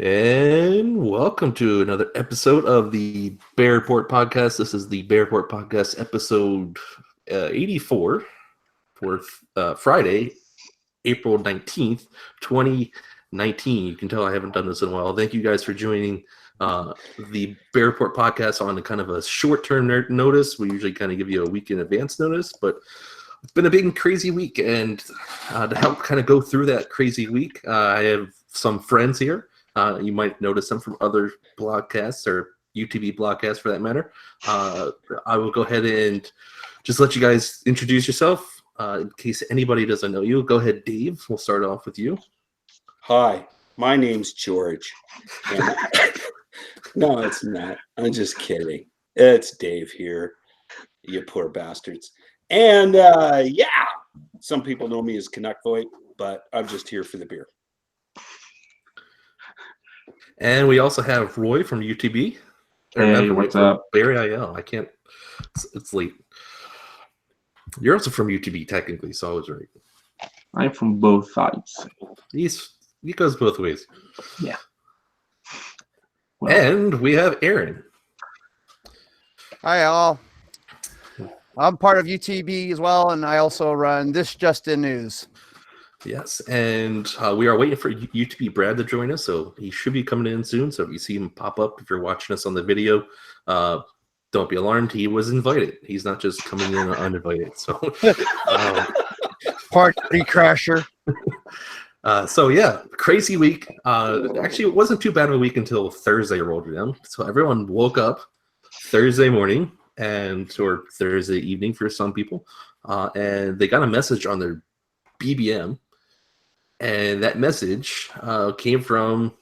And welcome to another episode of the Bear Report Podcast. This is the Bear Report Podcast episode 84 for Friday, April 19th, 2019. You can tell I haven't done this in a while. Thank you guys for joining the Bear Report Podcast on a kind of a short-term notice. We usually kind of give you a week in advance notice, but it's been a big and crazy week. And to help kind of go through that crazy week, I have some friends here. You might notice them from other podcasts or UTB podcasts for that matter. I will go ahead and just let you guys introduce yourself in case anybody doesn't know you. Go ahead, Dave. We'll start off with you. Hi, my name's George. No, it's not. I'm just kidding. It's Dave here, you poor bastards. And yeah, some people know me as Canuck Void, but I'm just here for the beer. And we also have Roy from UTB. Hey, what's up? Barry IL. I can't. It's late. You're also from UTB, technically, so I was right. I'm from both sides. He goes both ways. Yeah. Well, and we have Aaron. Hi, all. I'm part of UTB as well, and I also run This Just In News. Yes, and we are waiting for UTB Brad to join us, so he should be coming in soon. So if you see him pop up, if you're watching us on the video, don't be alarmed. He was invited. He's not just coming in uninvited. So, Party crasher. So yeah, crazy week. Actually, it wasn't too bad of a week until Thursday rolled around. So everyone woke up Thursday morning or Thursday evening for some people, and they got a message on their BBM. And that message came from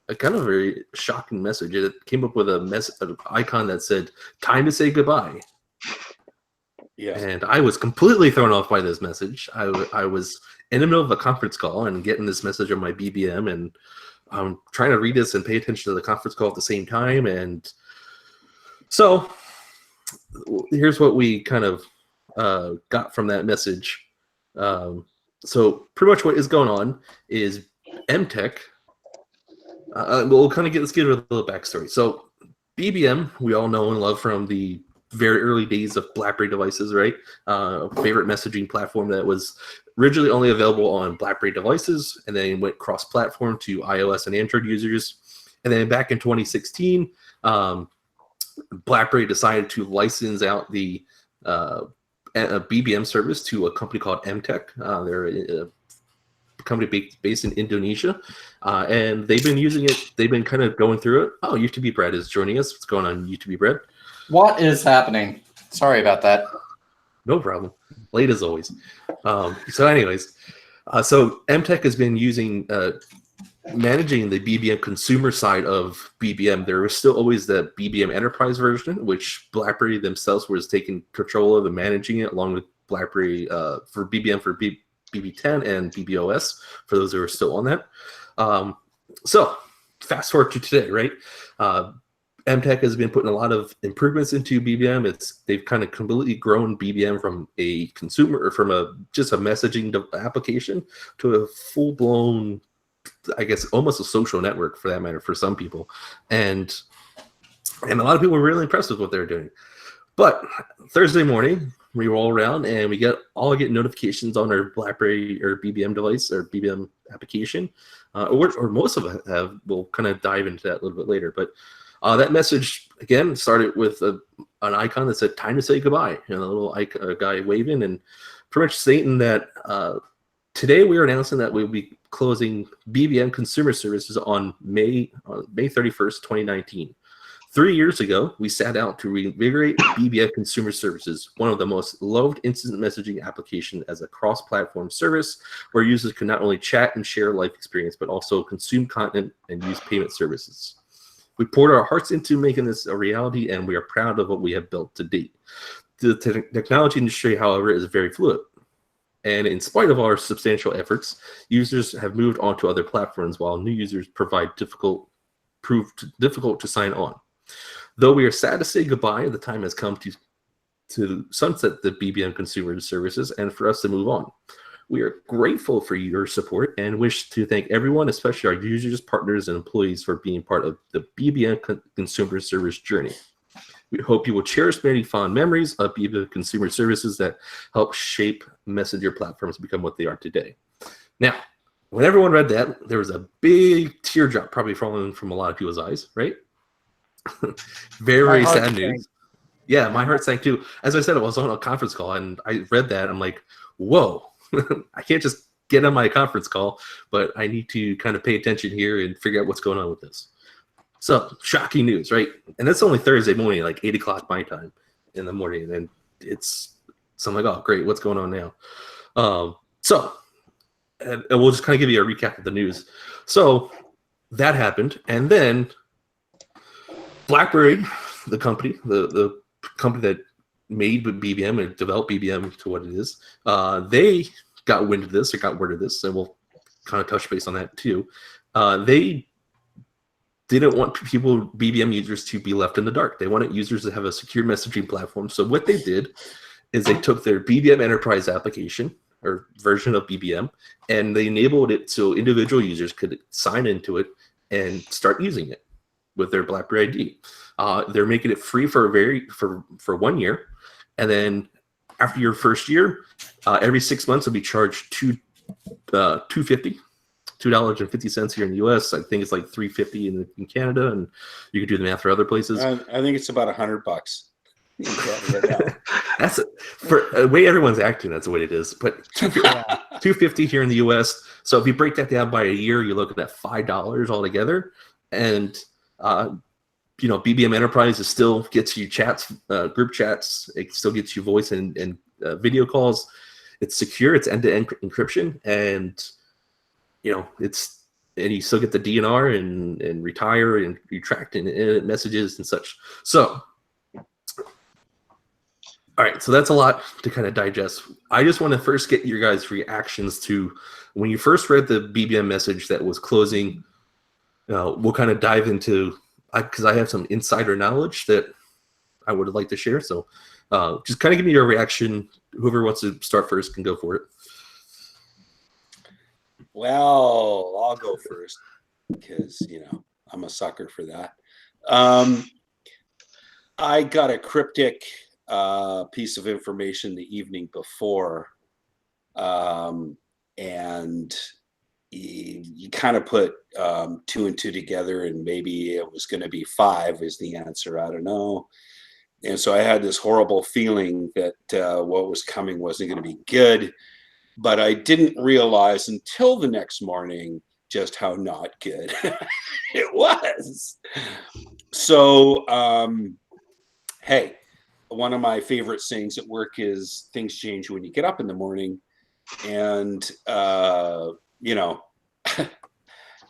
a kind of very shocking message. It came up with an icon that said, "Time to say goodbye." Yeah. And I was completely thrown off by this message. I was in the middle of a conference call and getting this message on my BBM, and I'm trying to read this and pay attention to the conference call at the same time. And so here's what we kind of got from that message. So pretty much what is going on is MTech. We'll kind of let's get a little backstory. So BBM, we all know and love from the very early days of Blackberry devices, right? Favorite messaging platform that was originally only available on Blackberry devices, and then went cross-platform to iOS and Android users. And then back in 2016, Blackberry decided to license out the a BBM service to a company called MTech. They're a company based in Indonesia, and they've been using it. They've been kind of going through it. Oh, UTB Brad is joining us. What's going on, UTB Brad? What is happening? Sorry about that. No problem. Late as always. So anyways, so MTech has been using managing the BBM consumer side of BBM. There was still always the BBM Enterprise version, which Blackberry themselves was taking control of and managing it, along with Blackberry for BBM for BB10 and BBOS for those who are still on that. So fast forward to today, right? MTech has been putting a lot of improvements into BBM. They've kind of completely grown BBM from a consumer or from just a messaging application to a full-blown, I guess, almost a social network for that matter for some people. And a lot of people were really impressed with what they're doing. But Thursday morning, we roll around and we get notifications on our Blackberry or BBM device or BBM application, or most of it have. We'll kind of dive into that a little bit later. But that message, again, started with an icon that said, "Time to say goodbye," and a little guy waving and pretty much stating that today we are announcing that we'll be closing BBM Consumer Services on May 31st, 2019. 3 years ago, we set out to reinvigorate BBM Consumer Services, one of the most loved instant messaging application as a cross-platform service where users can not only chat and share life experience, but also consume content and use payment services. We poured our hearts into making this a reality, and we are proud of what we have built to date. The technology industry, however, is very fluid. And in spite of our substantial efforts, users have moved on to other platforms while new users prove difficult to sign on. Though we are sad to say goodbye, the time has come to sunset the BBM Consumer Services and for us to move on. We are grateful for your support and wish to thank everyone, especially our users, partners, and employees for being part of the BBM Consumer Service journey. We hope you will cherish many fond memories of BBM Consumer Services that help shape messenger platforms to become what they are today. Now, when everyone read that, there was a big teardrop probably falling from a lot of people's eyes, right? Very sad news. Yeah, my heart sank too. As I said, I was on a conference call and I read that. I'm like, whoa, I can't just get on my conference call, but I need to kind of pay attention here and figure out what's going on with this. So shocking news, right? And that's only Thursday morning, like 8 o'clock my time in the morning. And so I'm like, oh, great, what's going on now? And we'll just kind of give you a recap of the news. So that happened. And then Blackberry, the company, the company that made BBM and developed BBM to what it is, they got wind of this or got word of this, and we'll kind of touch base on that too. They didn't want BBM users to be left in the dark. They wanted users to have a secure messaging platform. So what they did is they took their BBM Enterprise application or version of BBM, and they enabled it so individual users could sign into it and start using it with their BlackBerry ID. They're making it free for 1 year, and then after your first year, every 6 months will be charged $2.50 here in the US. I think it's like $3.50 in Canada, and you can do the math for other places. I think it's about $100. That's for the way everyone's acting. That's the way it is. But $2.50 here in the US. So if you break that down by a year, you're looking at $5 altogether. And BBM Enterprise still gets you chats, group chats. It still gets you voice and video calls. It's secure. It's end-to-end encryption, and you still get the DNR and retire and retract and messages and such. So, all right. So that's a lot to kind of digest. I just want to first get your guys' reactions to when you first read the BBM message that was closing. We'll kind of dive into, because I have some insider knowledge that I would like to share. So just kind of give me your reaction. Whoever wants to start first can go for it. Well, I'll go first because, I'm a sucker for that. I got a cryptic piece of information the evening before, and you kind of put 2 and 2 together, and maybe it was going to be 5 is the answer. I don't know. And so I had this horrible feeling that what was coming wasn't going to be good, but I didn't realize until the next morning just how not good it was. So, hey, one of my favorite sayings at work is things change when you get up in the morning. And,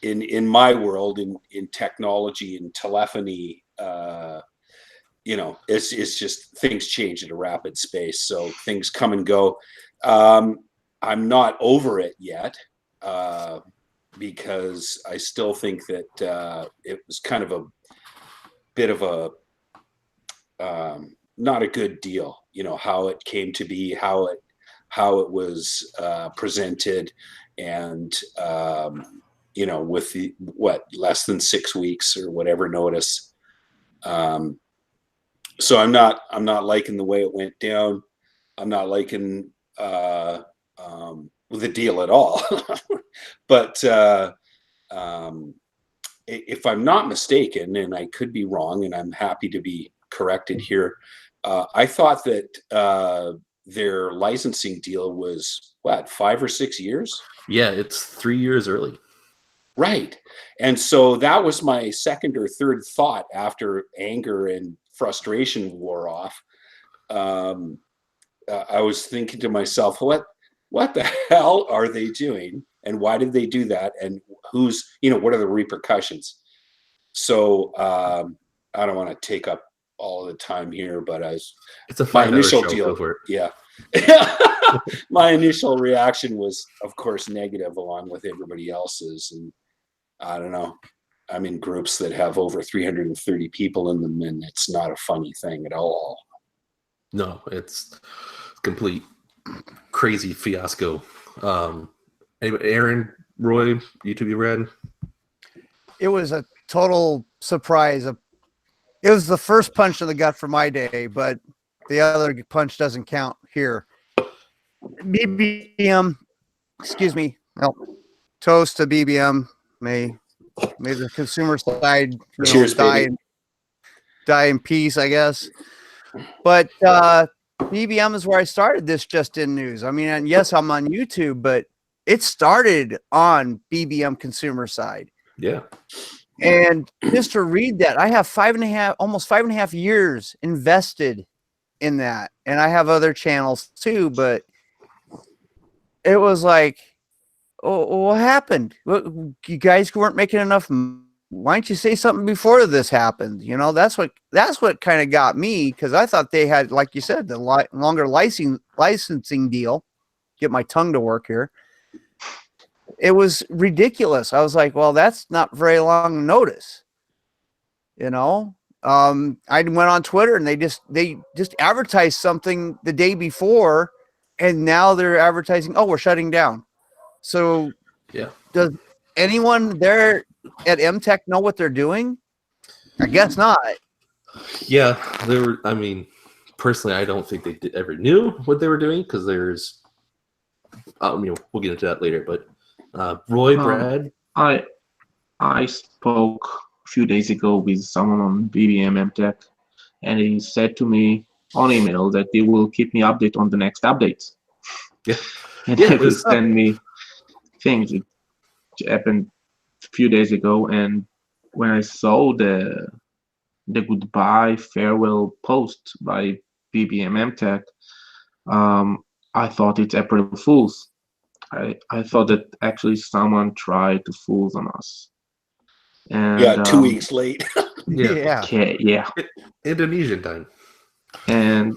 in my world, in technology and telephony, it's just things change at a rapid pace. So things come and go. I'm not over it yet, because I still think that it was kind of a bit of a not a good deal. How it came to be, how it was presented, and with the less than 6 weeks or whatever notice. So I'm not liking the way it went down. I'm not liking the deal at all. But if I'm not mistaken, and I could be wrong, and I'm happy to be corrected here, I thought that their licensing deal was 5 or 6 years? Yeah, it's 3 years early. Right. And so that was my second or third thought after anger and frustration wore off. I was thinking to myself, what the hell are they doing? And why did they do that? And what are the repercussions? So I don't want to take up all the time here, but it's a 5-hour show. Deal, go for it. Yeah. My initial reaction was, of course, negative along with everybody else's. And I don't know. I'm in groups that have over 330 people in them, and it's not a funny thing at all. No, it's complete crazy fiasco. Aaron, Roy, YouTube Red. It was a total surprise. It was the first punch in the gut for my day, but the other punch doesn't count here. BBM, excuse me. Well, toast to BBM. May the consumer side Cheers, die baby. in peace, I guess. But BBM is where I started this just in news. I mean, and yes, I'm on YouTube, but it started on BBM consumer side. Yeah. And just to read that, I have almost 5.5 years invested in that. And I have other channels too, but it was like, oh, what happened? You guys weren't making enough. Why don't you say something before this happened? You know, that's what kind of got me, because I thought they had, like you said, the longer licensing deal. Get my tongue to work here. It was ridiculous. I was like, well, that's not very long notice. You know, I went on Twitter and they just advertised something the day before, and now they're advertising, oh, we're shutting down. So Yeah. Does anyone there at MTech know what they're doing? I guess not. Yeah, I mean, personally, I don't think they ever knew what they were doing, because there's, we'll get into that later. But Roy, Brad, I spoke a few days ago with someone on BBM MTech, and he said to me on email that they will keep me updated on the next updates. Yeah. And Yeah, they will send me things. It happened a few days ago, and when I saw the goodbye farewell post by BBM MTech, I thought it's April Fool's. I thought that actually someone tried to fool on us. And, Yeah, 2 weeks late. yeah, Okay, yeah. Indonesian time. And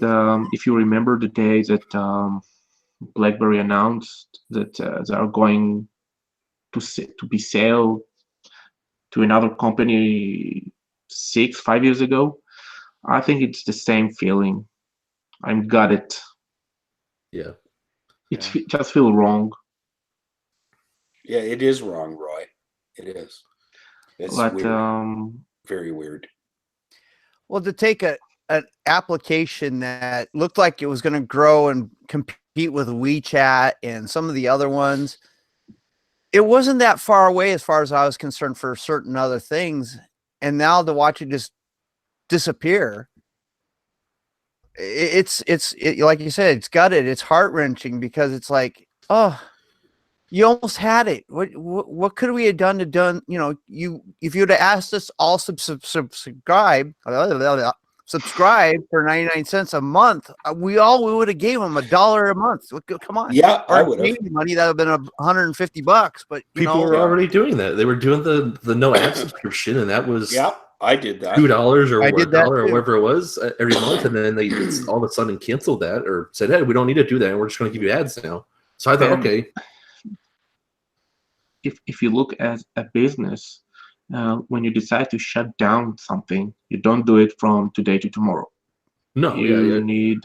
if you remember the day that Blackberry announced that they are going to be sold to another company 5 years ago, I think it's the same feeling. I'm got it. Yeah. It just feels wrong. Yeah, it is wrong, Roy. It is. It's But weird. Very weird. Well, to take an application that looked like it was going to grow and compete with WeChat and some of the other ones, it wasn't that far away as far as I was concerned for certain other things. And now to watch it just disappear, it's like you said, it's gutted. It's heart-wrenching, because it's like, oh, you almost had it. What could we have done you know, if you would have asked us all subscribe for 99 cents a month, we would have gave them $1 a month. Come on. Yeah, I Our would have. Canadian money, that would have been $150, but People were already doing that. They were doing the no ad subscription, and that was Yeah, I did that. $2 or I did that $1 or too. whatever it was every month, and then they all of a sudden canceled that, or said, "Hey, we don't need to do that, and we're just going to give you ads now." So I thought, And okay, if you look at a business, when you decide to shut down something, you don't do it from today to tomorrow. no, You need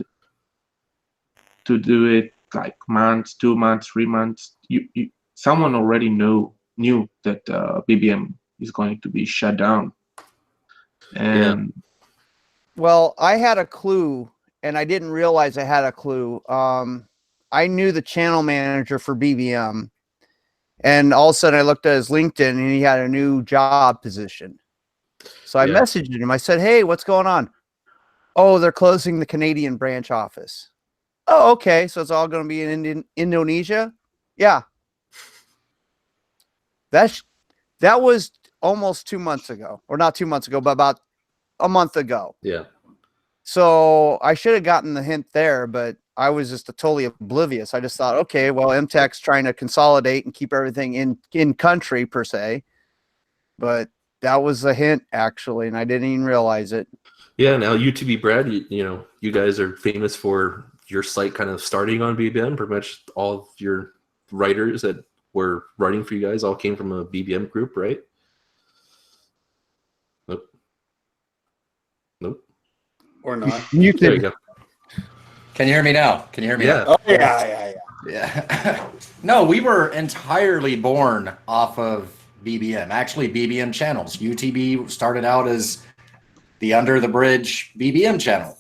to do it like months, 2 months, 3 months. Someone already knew that BBM is going to be shut down. And Well, I had a clue, and I didn't realize I had a clue. I knew the channel manager for BBM, and all of a sudden I looked at his LinkedIn, and he had a new job position. So I messaged him. I said, "Hey, what's going on?" "Oh, they're closing the Canadian branch office." "Oh, okay. So it's all going to be in Indonesia?" "Yeah." That was almost 2 months ago, or not 2 months ago, but about a month ago. Yeah. So I should have gotten the hint there, but I was just totally oblivious. I just thought, okay, well, MTech's trying to consolidate and keep everything in country per se, but that was a hint actually, and I didn't even realize it. Yeah. Now, UTB Brad, you guys are famous for your site kind of starting on BBM. Pretty much all of your writers that were writing for you guys all came from a BBM group, right? Nope. Or not. You There you can, go. Can you hear me now? Can you hear me now? Yeah. Oh, yeah. Yeah. No, we were entirely born off of BBM. Actually, BBM channels. UTB started out as the Under the Bridge BBM channel,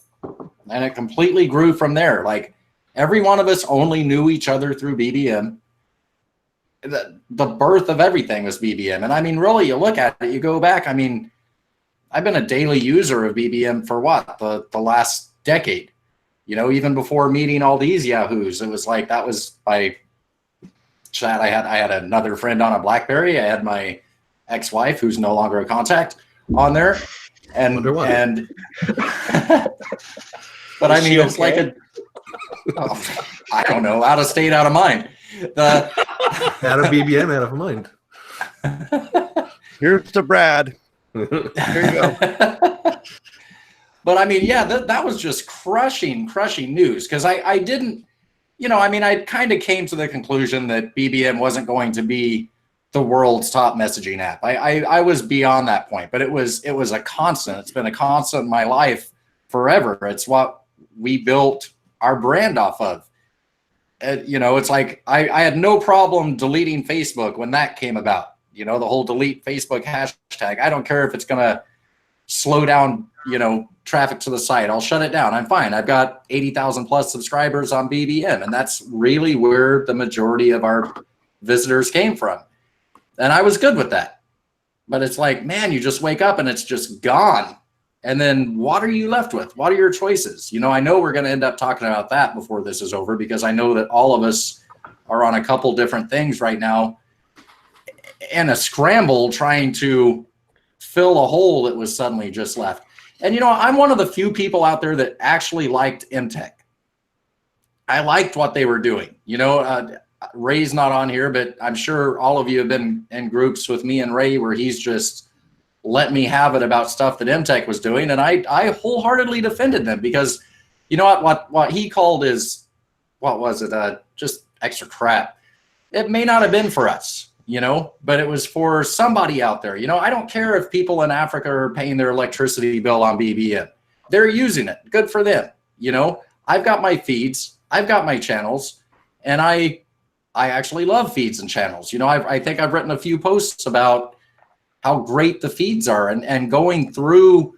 and it completely grew from there. Like every one of us only knew each other through BBM. The birth of everything was BBM. And I mean, really, you look at it, you go back. I mean, I've been a daily user of BBM for what? The last decade. You know, even before meeting all these yahoos, it was like that was my chat. I had another friend on a Blackberry. I had my ex-wife, who's no longer a contact, on there. And but I mean, it's like I don't know, out of state, out of mind. Out of BBM, out of mind. Here's to Brad. Here you go. But I mean, yeah, that was just crushing news, because I didn't, you know, I mean, I kind of came to the conclusion that BBM wasn't going to be the world's top messaging app. I was beyond that point, but it was a constant. It's been a constant in my life forever. It's what we built our brand off of. You know, it's like I had no problem deleting Facebook when that came about. You know, the whole delete Facebook hashtag. I don't care if it's going to slow down, you know, traffic to the site. I'll shut it down. I'm fine. I've got 80,000 plus subscribers on BBM, and that's really where the majority of our visitors came from. And I was good with that. But it's like, man, you just wake up and it's just gone. And then what are you left with? What are your choices? You know, I know we're going to end up talking about that before this is over, because I know that all of us are on a couple different things right now and a scramble trying to fill a hole that was suddenly just left. And, you know, I'm one of the few people out there that actually liked MTech. I liked what they were doing. You know, Ray's not on here, but I'm sure all of you have been in groups with me and Ray where he's just let me have it about stuff that MTech was doing. And I wholeheartedly defended them, because you know what he called is, what was it? Just extra crap. It may not have been for us, you know, but it was for somebody out there. You know, I don't care if people in Africa are paying their electricity bill on BBM. They're using it. Good for them. You know, I've got my feeds, I've got my channels, and I actually love feeds and channels. You know, I think I've written a few posts about how great the feeds are, and going through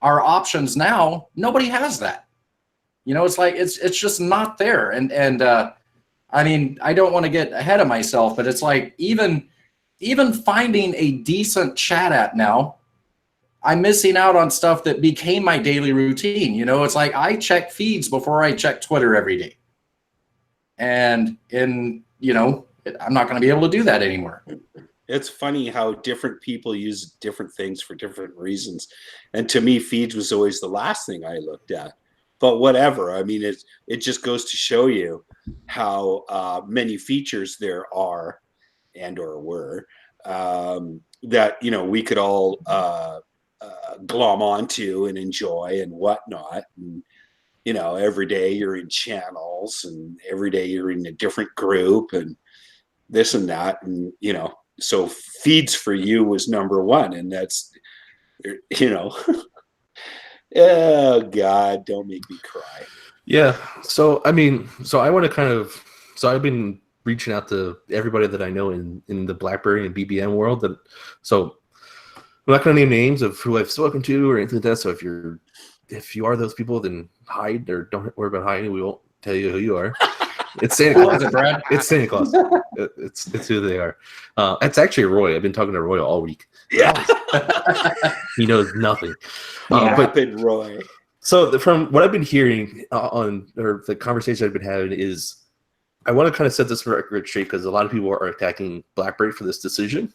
our options now, nobody has that. You know, it's like, it's just not there. And I mean, I don't want to get ahead of myself, but it's like, even finding a decent chat app now, I'm missing out on stuff that became my daily routine. You know, it's like I check feeds before I check Twitter every day. And you know, I'm not going to be able to do that anymore. It's funny how different people use different things for different reasons. And to me, feeds was always the last thing I looked at. But whatever. I mean, it just goes to show you how many features there are and or were that, you know, we could all glom onto and enjoy and whatnot. And, you know, every day you're in channels, and every day you're in a different group and this and that. And, you know, so feeds for you was number one. And that's, you know, oh God, don't make me cry. Yeah. So, I mean, so I want to so I've been reaching out to everybody that I know in the Blackberry and BBM world. So I'm not going to name names of who I've spoken to or anything like that. So if you are those people, then hide, or don't worry about hiding. We won't tell you who you are. It's Santa Claus. It's Santa Claus. It's who they are. It's actually Roy. I've been talking to Roy all week. Yeah. He knows nothing. But Roy. So from what I've been hearing or the conversation I've been having is, I want to kind of set this record straight, because a lot of people are attacking BlackBerry for this decision,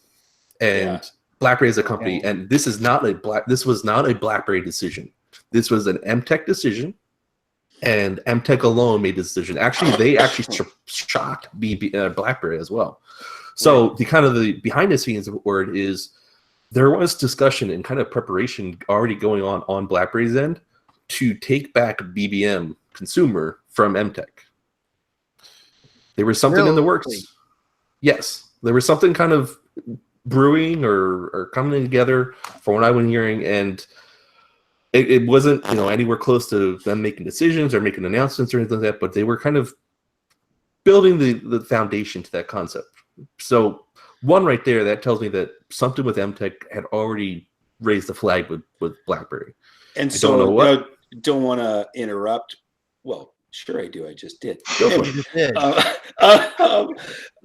and BlackBerry is a company, and this was not a BlackBerry decision. This was an MTech decision, and MTech alone made the decision. Actually, they shocked BlackBerry as well. So the behind the scenes word is, there was discussion and kind of preparation already going on BlackBerry's end to take back BBM Consumer from MTech. There was something in the works. Yes, there was something kind of brewing or coming together from what I've been hearing, and it wasn't, you know, anywhere close to them making decisions or making announcements or anything like that, but they were kind of building the foundation to that concept. So one right there, that tells me that something with MTech had already raised the flag with BlackBerry. And I so don't know what. don't want to interrupt. Well, sure I do. I just did. Go for Anyway, it. You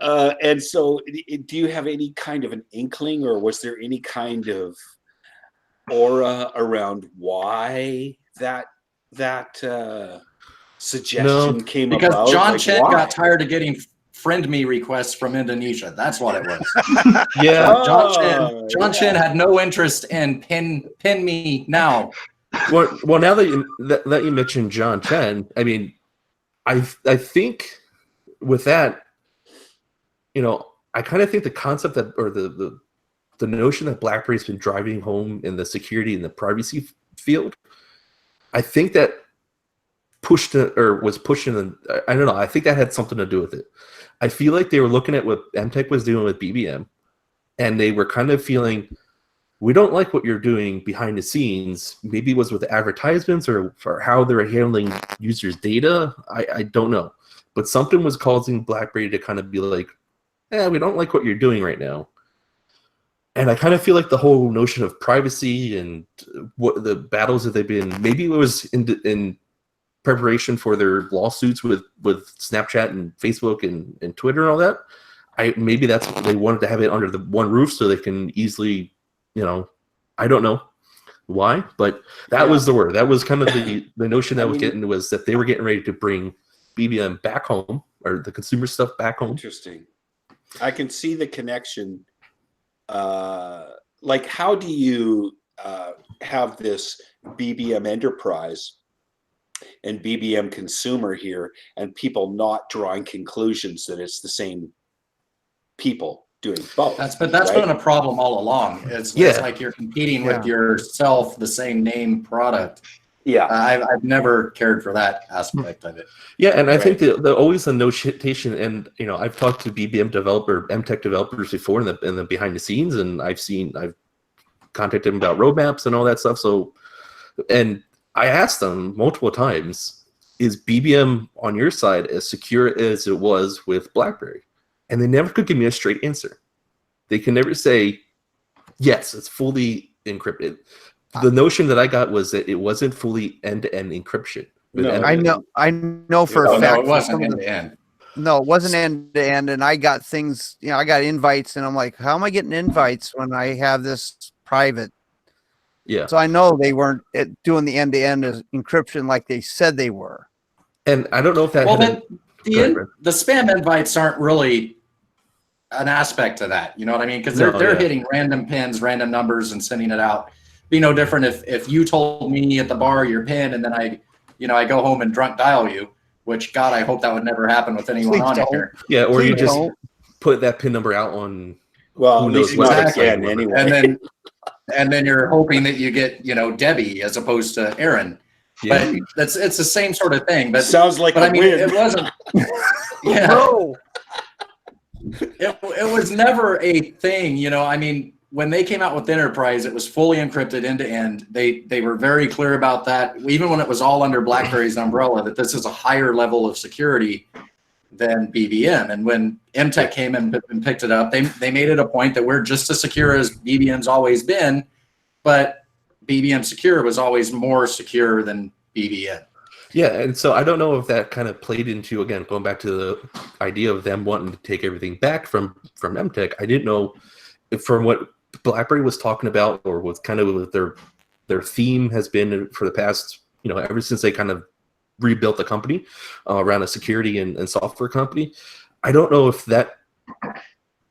did. and so, do you have any kind of an inkling, or was there any kind of aura around why that suggestion came Because about? John Like, Chen why? got tired of getting friend me requests from Indonesia. That's what it was. Yeah. John Chen had no interest in pin me now. Well, now that you mentioned John Chen, I mean, I think with that, I kind of think the concept that, or the notion that BlackBerry's been driving home in the security and the privacy field, I think that was pushing. I don't know. I think that had something to do with it. I feel like they were looking at what MTech was doing with BBM, and they were kind of feeling, we don't like what you're doing behind the scenes. Maybe it was with advertisements or for how they're handling users' data. I don't know. But something was causing BlackBerry to kind of be like, we don't like what you're doing right now. And I kind of feel like the whole notion of privacy and what the battles that they've been, maybe it was in preparation for their lawsuits with Snapchat and Facebook and Twitter and all that. Maybe that's what they wanted to have it under the one roof so they can easily, I don't know why, but that was the word. That was kind of the notion that was that they were getting ready to bring BBM back home, or the consumer stuff back home. Interesting. I can see the connection. Like, how do you have this BBM Enterprise and BBM Consumer here, and people not drawing conclusions that it's the same people doing both? That's right? been a problem all along. It's like you're competing with yourself, the same name product. Yeah, I've never cared for that aspect of it. Yeah, and I think the always the notation, and I've talked to BBM MTech developers before in the behind the scenes, and I've contacted them about roadmaps and all that stuff. So, and I asked them multiple times, is BBM on your side as secure as it was with BlackBerry? And they never could give me a straight answer. They can never say, yes, it's fully encrypted. The notion that I got was that it wasn't fully end-to-end encryption. No, I know for a fact. No, it wasn't end to end. No, it wasn't end to end, and I got things. I got invites, and I'm like, how am I getting invites when I have this private? Yeah. So I know they weren't doing the end to end encryption like they said they were. And I don't know if that. The spam invites aren't really an aspect to that. You know what I mean? Because they're hitting random pins, random numbers, and sending it out. Be no different if you told me at the bar your pin, and then I go home and drunk dial you, which God, I hope that would never happen with anyone on here. Yeah, or you just put that pin number out on. Well, at least not again, anyway. And then you're hoping that you get Debbie as opposed to Aaron. Yeah. But it's the same sort of thing. But sounds like I mean, it wasn't. Yeah. No. It was never a thing, I mean, when they came out with Enterprise, it was fully encrypted end to end. They were very clear about that, even when it was all under BlackBerry's umbrella, that this is a higher level of security than BBM. And when MTech came in and picked it up, they made it a point that we're just as secure as BBM's always been, but BBM Secure was always more secure than BBM. Yeah, and so I don't know if that kind of played into, again, going back to the idea of them wanting to take everything back from MTech. I didn't know if from what BlackBerry was talking about, or what kind of their theme has been for the past, ever since they kind of rebuilt the company around a security and software company. I don't know if that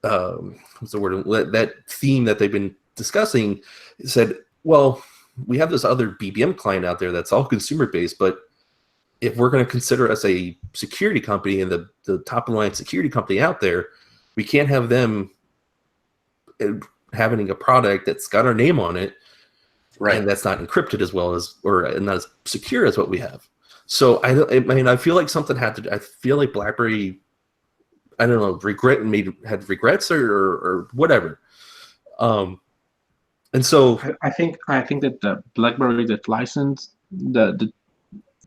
what's the word, that theme that they've been discussing said, well, we have this other BBM client out there that's all consumer based, but if we're going to consider us a security company and the top of the line security company out there, we can't have them having a product that's got our name on it, right, and that's not encrypted as well as, or not as secure as what we have. So I feel like something had to. I feel like BlackBerry, I don't know, had regrets or whatever. And so I think that the BlackBerry that licensed the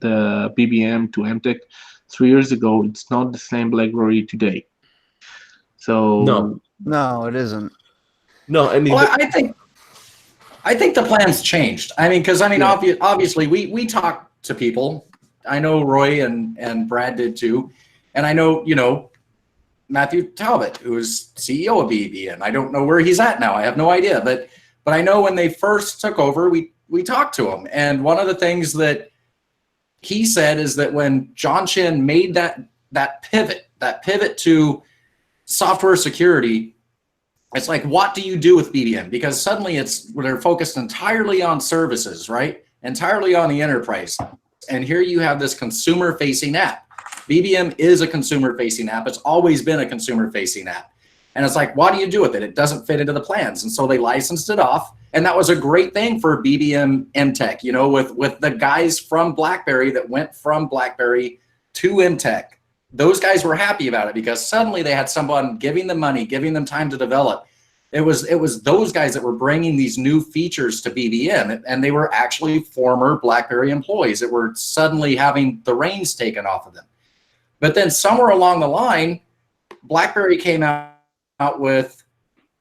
BBM to MTech 3 years ago, it's not the same BlackBerry today. So No, it isn't. No, I mean, Well, I think the plan's changed. I mean, because I mean, Yeah. obviously, we talk to people. I know Roy and Brad did too, and I know Matthew Talbot, who is CEO of BBM. I don't know where he's at now. I have no idea, but I know when they first took over, we talked to him, and one of the things that he said is that when John Chen made that pivot to software security, it's like, what do you do with BBM? Because suddenly they're focused entirely on services, right? Entirely on the enterprise. And here you have this consumer-facing app. BBM is a consumer-facing app. It's always been a consumer-facing app. And it's like, what do you do with it? It doesn't fit into the plans. And so they licensed it off. And that was a great thing for BBM MTech, with the guys from Blackberry that went from Blackberry to MTech. Those guys were happy about it because suddenly they had someone giving them money, giving them time to develop. It was those guys that were bringing these new features to BBM, and they were actually former Blackberry employees that were suddenly having the reins taken off of them. But then somewhere along the line, Blackberry came out with,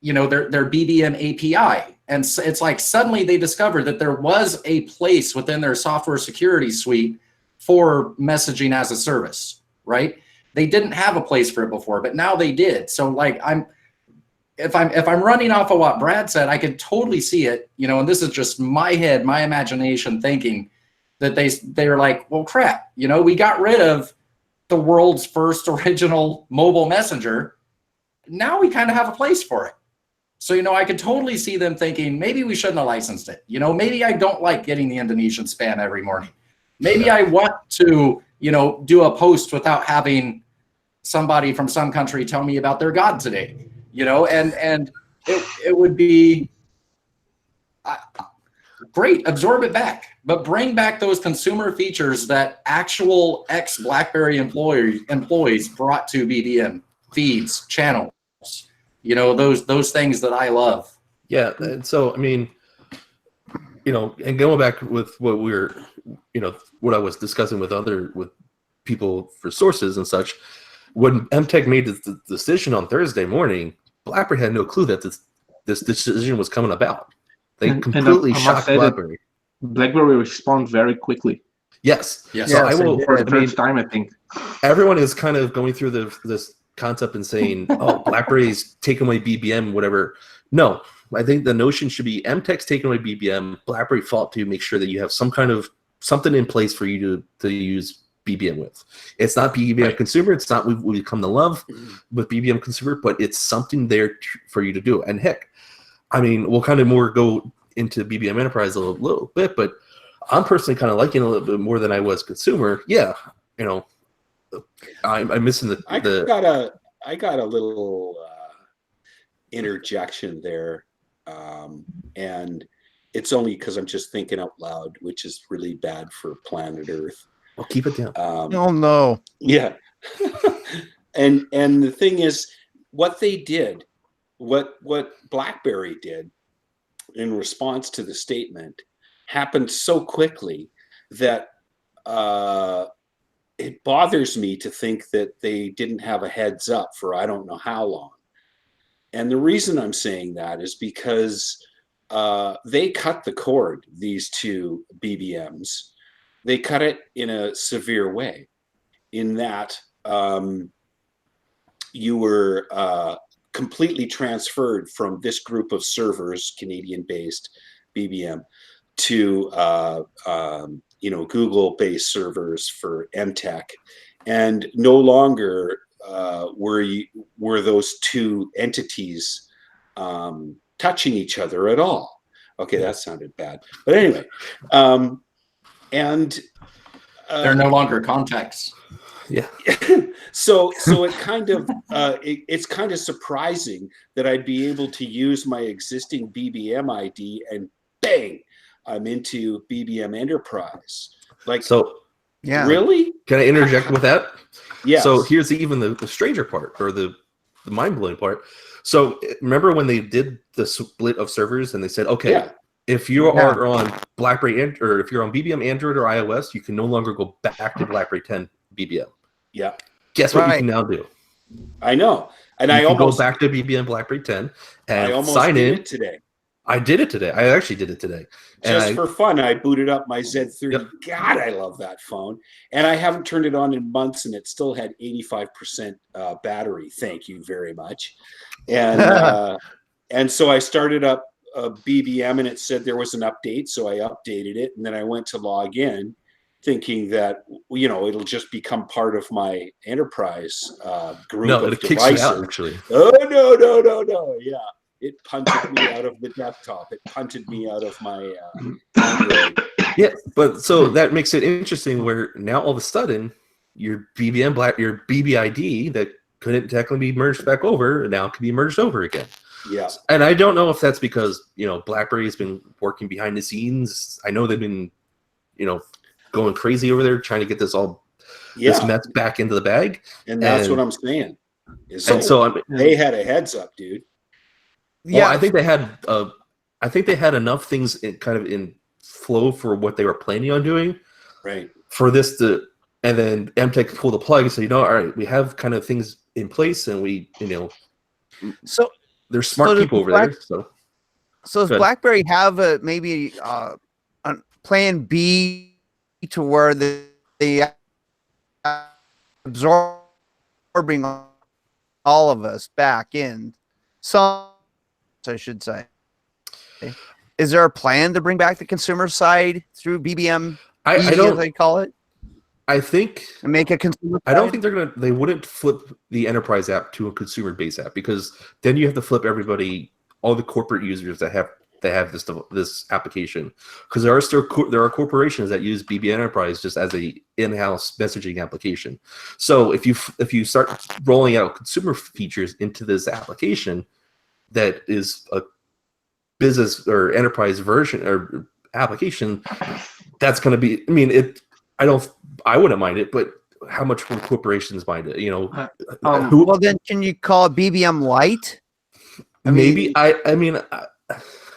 their BBM API. And it's like suddenly they discovered that there was a place within their software security suite for messaging as a service. Right? They didn't have a place for it before, but now they did. So like if I'm running off of what Brad said, I could totally see it, and this is just my head, my imagination thinking that they were like, well, crap, we got rid of the world's first original mobile messenger. Now we kind of have a place for it. So, I could totally see them thinking, maybe we shouldn't have licensed it. Maybe I don't like getting the Indonesian spam every morning. Maybe I want to do a post without having somebody from some country tell me about their God today, and it would be great, absorb it back, but bring back those consumer features that actual ex-BlackBerry employees brought to BBM, feeds, channels, those things that I love. yeah. And so, I mean, and going back with what what I was discussing with people for sources and such, when MTech made the decision on Thursday morning, BlackBerry had no clue that this decision was coming about. They completely shocked BlackBerry. BlackBerry responded very quickly. Yes. Yes. So I will. For the first time, I think. Everyone is kind of going through this concept and saying, "Oh, BlackBerry's taking away BBM, whatever." No, I think the notion should be MTech's taking away BBM. BlackBerry fought to make sure that you have something in place for you to use BBM with. It's not BBM Consumer. It's not we come to love with BBM Consumer, but it's something there for you to do. And heck, I mean, we'll kind of more go into BBM Enterprise a little bit, but I'm personally kind of liking it a little bit more than I was Consumer. Yeah, I'm missing the. I got a little interjection there, and it's only because I'm just thinking out loud, which is really bad for planet Earth. Well, keep it down. Oh no. Yeah. and the thing is, what they did, what BlackBerry did in response to the statement happened so quickly that it bothers me to think that they didn't have a heads up for I don't know how long. And the reason I'm saying that is because they cut the cord, these two BBMs. They cut it in a severe way, in that you were completely transferred from this group of servers, Canadian-based BBM, to Google-based servers for MTech, and no longer were those two entities touching each other at all. Okay, that sounded bad, but anyway, and they're no longer contacts. Yeah. So it kind of it's kind of surprising that I'd be able to use my existing BBM ID and bang, I'm into BBM Enterprise. Like, So Yeah. really? can I interject with that? Yes. So here's even the stranger part, or the mind-blowing part. So remember when they did the split of servers and they said, okay, Yeah. if you are on BlackBerry or if you're on BBM Android or iOS, you can no longer go back to BlackBerry 10 BBM. Yeah, Guess what you Right. can now do? I know. And You I can almost go back to BBM Blackberry 10 I and almost sign did in. it today. I did it today. I actually did it today. And Just for fun, I booted up my Z30. Yep. God, I love that phone. And I haven't turned it on in months, and it still had 85% battery. Thank you very much. And so I started up BBM, and it said there was an update, so I updated it, and then I went to log in, thinking that it'll just become part of my enterprise group no, of it kicks you out devices. actually. Oh no! Yeah. It punted me out of the desktop. It punted me out of my Android. Yeah, but so that makes it interesting where now all of a sudden your your BBID that couldn't technically be merged back over now can be merged over again. Yeah. And I don't know if that's because, BlackBerry has been working behind the scenes. I know they've been, going crazy over there trying to get this mess back into the bag. And that's what I'm saying. So they had a heads up, dude. Well, I think they had enough things in flow for what they were planning on doing, right? For this to, and then MTech pulled the plug and said, all right, we have kind of things in place, and we, so there's smart people over there. So does BlackBerry have maybe a plan B to where they absorbing all of us back in some? I should say, is there a plan to bring back the consumer side through BBM? I don't. As they call it. I think and make a consumer. I don't think they wouldn't flip the enterprise app to a consumer-based app, because then you have to flip everybody, all the corporate users that have this application, because there are corporations that use BBM Enterprise just as a in-house messaging application. So if you start rolling out consumer features into this application that is a business or enterprise version or application, that's going to be, I wouldn't mind it, but how much will corporations mind it? Well, then can you call it BBM Lite?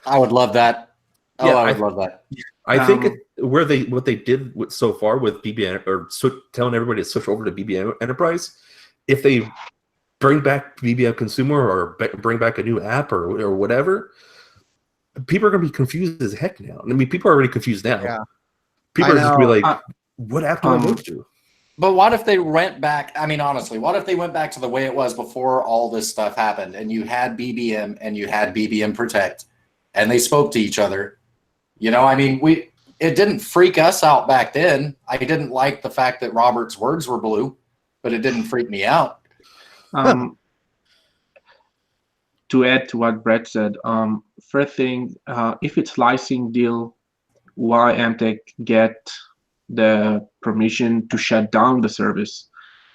I would love that. I would love that. I think what they did so far with BBM, or telling everybody to switch over to BBM Enterprise, if they bring back BBM Consumer or bring back a new app or whatever, people are going to be confused as heck now. People are already confused now. Yeah. People are just going to be like, what app do I go to? But what if they went back? Honestly, what if they went back to the way it was before all this stuff happened, and you had BBM and you had BBM Protect, and they spoke to each other? It didn't freak us out back then. I didn't like the fact that Robert's words were blue, but it didn't freak me out. To add to what Brett said, first thing, if it's licensing deal, why MTech get the permission to shut down the service?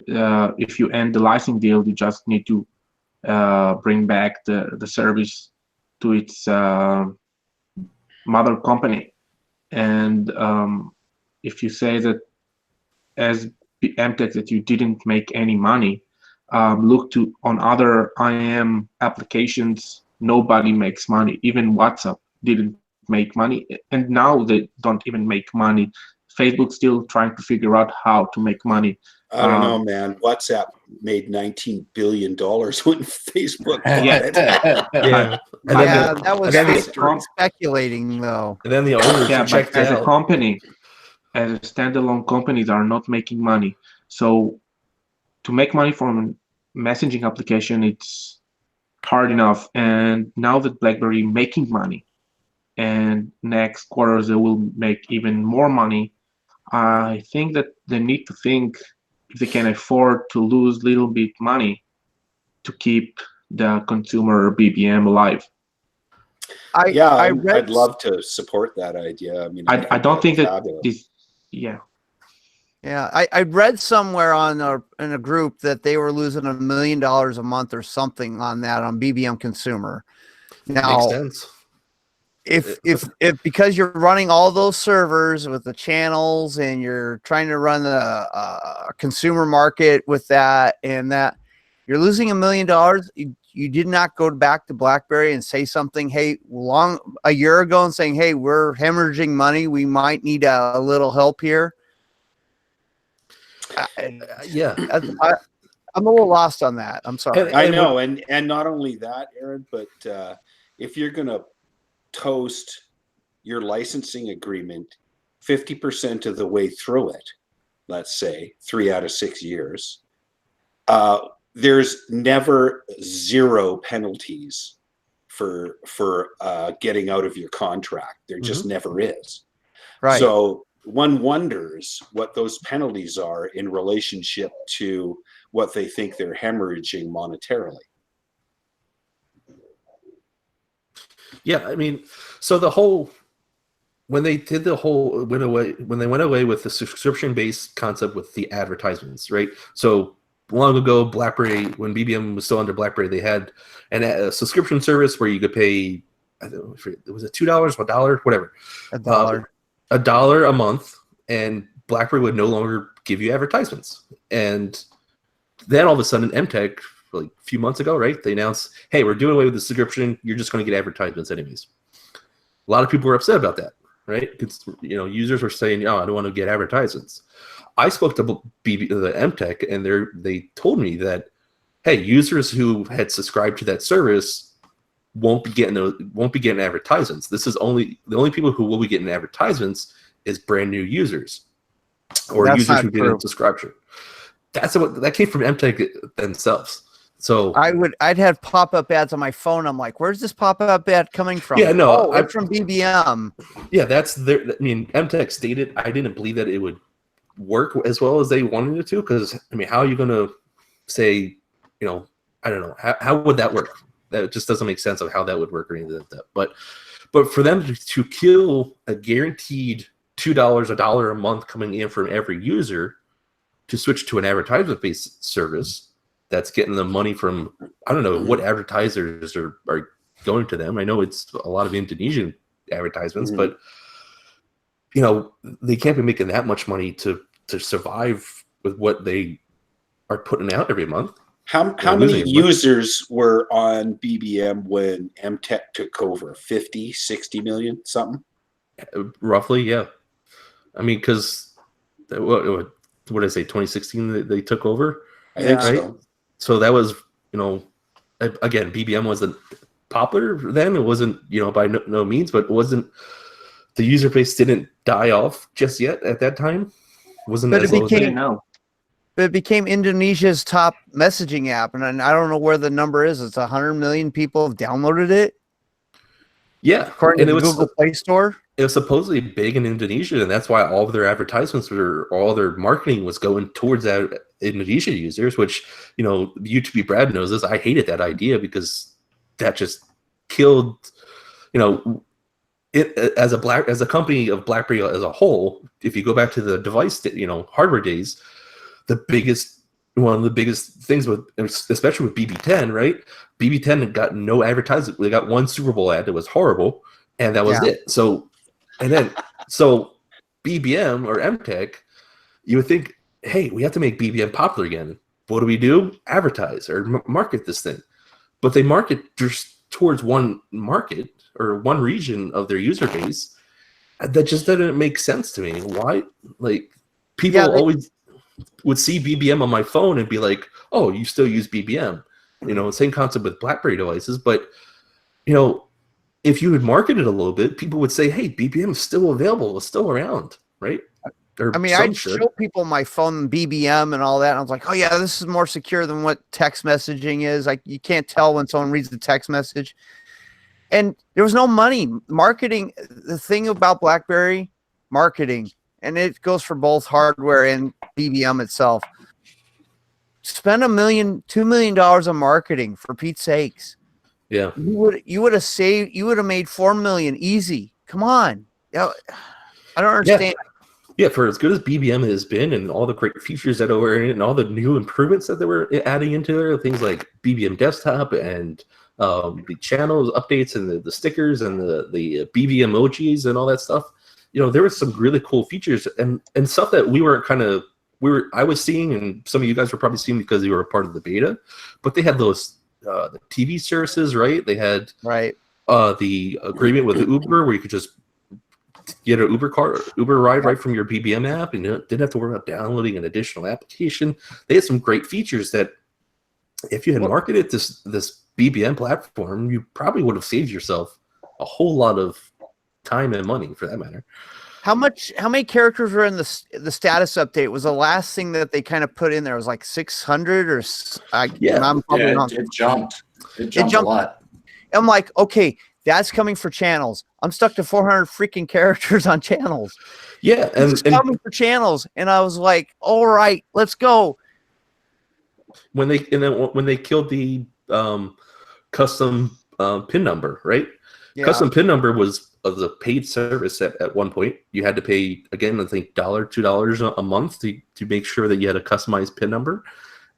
If you end the licensing deal, you just need to bring back the service to its mother company. And if you say that as MTech that you didn't make any money, look on other IM applications, nobody makes money. Even WhatsApp didn't make money, and now they don't even make money. Facebook's still trying to figure out how to make money. I don't know, man. WhatsApp made $19 billion when Facebook bought it. That was speculating, though. And then the owners checked as a company, as a standalone company, they are not making money. So to make money from a messaging application, it's hard enough. And now that BlackBerry making money, and next quarters they will make even more money, I think that they need to think if they can afford to lose little bit money to keep the consumer BBM alive. I'd love to support that idea. I don't think that this. Yeah, I read somewhere in a group that they were losing $1 million a month or something on BBM Consumer. Now, makes sense. If because you're running all those servers with the channels and you're trying to run the consumer market with that, and that you're losing $1 million, you did not go back to BlackBerry and say something, hey, a year ago, and saying, hey, we're hemorrhaging money, we might need a little help here. Yeah. I'm a little lost on that. I'm sorry. I know, and not only that, Aaron, but if you're going to toast your licensing agreement 50% of the way through it, let's say 3 out of 6 years, there's never zero penalties for getting out of your contract. There just never is. Right. So one wonders what those penalties are in relationship to what they think they're hemorrhaging monetarily. Yeah, I mean, so the whole when they did the whole when they went away with the subscription-based concept with the advertisements, right? So long ago, BlackBerry, when BBM was still under BlackBerry, they had a subscription service where you could pay, I don't know, it was $2, $1, whatever, $1 a month, and BlackBerry would no longer give you advertisements. And then all of a sudden, MTech, like a few months ago, right? They announced, "Hey, we're doing away with the subscription. You're just going to get advertisements anyways." A lot of people were upset about that, right? Because users were saying, "Oh, I don't want to get advertisements." I spoke to the MTech, and they told me that, hey, users who had subscribed to that service won't be getting advertisements. This is the only people who will be getting advertisements is brand new users or users who didn't subscribe. That came from MTech themselves. So I'd have pop-up ads on my phone. I'm like, where's this pop-up ad coming from? Yeah, no, it's from BBM. Yeah, MTech stated, I didn't believe that it would work as well as they wanted it to, because how are you going to say, I don't know, how would that work? That just doesn't make sense of how that would work or anything like that. But for them to kill a guaranteed $2, $1 a month coming in from every user to switch to an advertisement-based service that's getting the money from, I don't know what advertisers are going to them. I know it's a lot of Indonesian advertisements, but they can't be making that much money to survive with what they are putting out every month. How many users were on BBM when MTech took over? 50, 60 million, something? Roughly, yeah. Because what did I say, 2016 they took over? I think so. So that was, again, BBM wasn't popular then. It wasn't, by no means, but it wasn't, the user base didn't die off just yet at that time. Wasn't But as it low became, as no. But it became Indonesia's top messaging app, and I don't know where the number is. It's 100 million people have downloaded it. Yeah, according to the Google Play Store. It was supposedly big in Indonesia, and that's why all of their advertisements all their marketing was going towards that Indonesia users. Which YouTube Brad knows this. I hated that idea because that just killed, it as a company of BlackBerry as a whole. If you go back to the device, hardware days, one of the biggest things with, especially with BB10, right? BB10 got no advertising. They got one Super Bowl ad that was horrible, and that was it. So BBM or MTech, you would think, hey, we have to make BBM popular again. What do? Advertise or market this thing. But they market just towards one market or one region of their user base. That just doesn't make sense to me. Why? People always would see BBM on my phone and be like, oh, you still use BBM. Same concept with BlackBerry devices. But, if you would market it a little bit, people would say, hey, BBM is still available. It's still around, right? I'd show people my phone BBM and all that. And I was like, oh, yeah, this is more secure than what text messaging is. Like, you can't tell when someone reads the text message. And there was no money. Marketing, the thing about BlackBerry, marketing, and it goes for both hardware and BBM itself. Spend $1 million, $2 million on marketing, for Pete's sakes. Yeah, you would have made $4 million easy. Come on, I don't understand. Yeah, for as good as BBM has been, and all the great features that were in it, and all the new improvements that they were adding into there, things like BBM Desktop and the channels updates and the stickers and the BB emojis and all that stuff. There was some really cool features and stuff that I was seeing, and some of you guys were probably seeing because you were a part of the beta. But they had those the TV services, right? They had the agreement with Uber where you could just get an Uber ride right from your BBM app, and you didn't have to worry about downloading an additional application. They had some great features that, if you had marketed this BBM platform, you probably would have saved yourself a whole lot of time and money, for that matter. How many characters were in the status update? Was the last thing that they kind of put in there was like 600 or it jumped. It jumped a lot. I'm like, okay, that's coming for channels. I'm stuck to 400 freaking characters on channels. Yeah, and coming for channels, and I was like, all right, let's go. When they killed the custom PIN number, right? Yeah. Custom PIN number was a paid service at one point. You had to pay, again, I think $2 a month to make sure that you had a customized PIN number,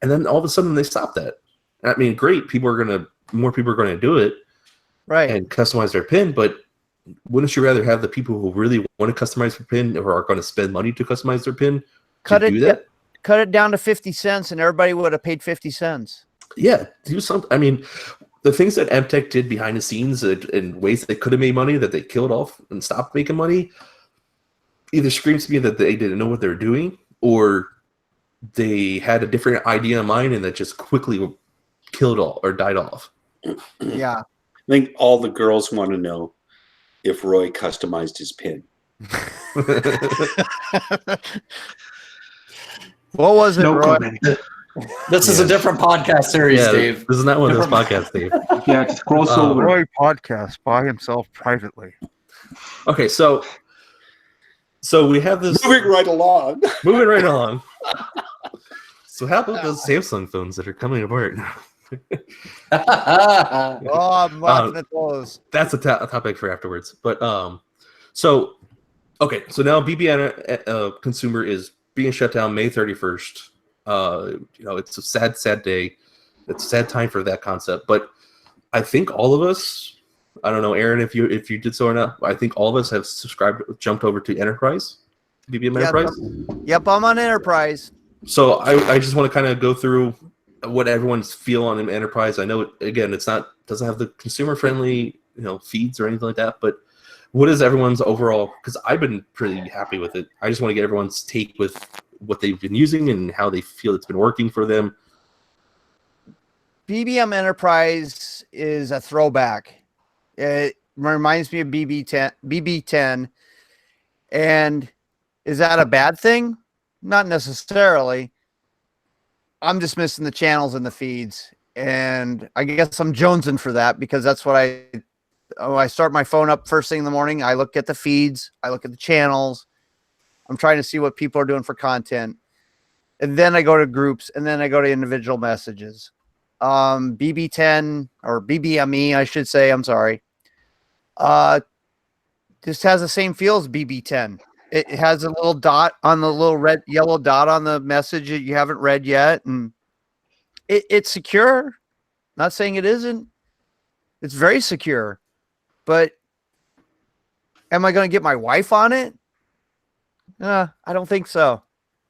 and then all of a sudden they stopped that. I mean, great, more people are gonna do it, right, and customize their PIN. But wouldn't you rather have the people who really want to customize their PIN or are going to spend money to customize their PIN do that? Cut it down to 50 cents, and everybody would have paid 50 cents. Yeah, do something. I mean, the things that MTech did behind the scenes in ways they could have made money that they killed off and stopped making money either screams to me that they didn't know what they were doing, or they had a different idea in mind and that just quickly killed all or died off. Yeah. I think all the girls want to know if Roy customized his pin. What was it, Roy? This is a different podcast series, Dave. This is not one of those podcasts, Dave. Yeah, it's crossover. Roy podcast by himself privately. Okay, so we have this moving right along. So how about those Samsung phones that are coming apart? I'm laughing at those. That's a topic for afterwards. But so now BBM Consumer is being shut down May 31st. It's a sad day. It's a sad time for that concept. But I think all of us, I don't know, Aaron, if you did so or not, I think all of us have jumped over to Enterprise, BBM Enterprise. Yep, I'm on Enterprise. So I just want to kind of go through what everyone's feel on Enterprise. I know, again, doesn't have the consumer friendly feeds or anything like that, but what is everyone's overall? Because I've been pretty happy with it. I just want to get everyone's take with what they've been using and how they feel it's been working for them. BBM Enterprise is a throwback. It reminds me of BB10. And is that a bad thing? Not necessarily. I'm just missing the channels and the feeds. And I guess I'm jonesing for that, because that's what I start my phone up first thing in the morning. I look at the feeds. I look at the channels. I'm trying to see what people are doing for content. And then I go to groups, and then I go to individual messages. BB10 or BBME, I should say, I'm sorry. Just has the same feel as BB10. It has a little dot on the little yellow dot on the message that you haven't read yet. And it's secure. Not saying it isn't. It's very secure. But am I going to get my wife on it? I don't think so.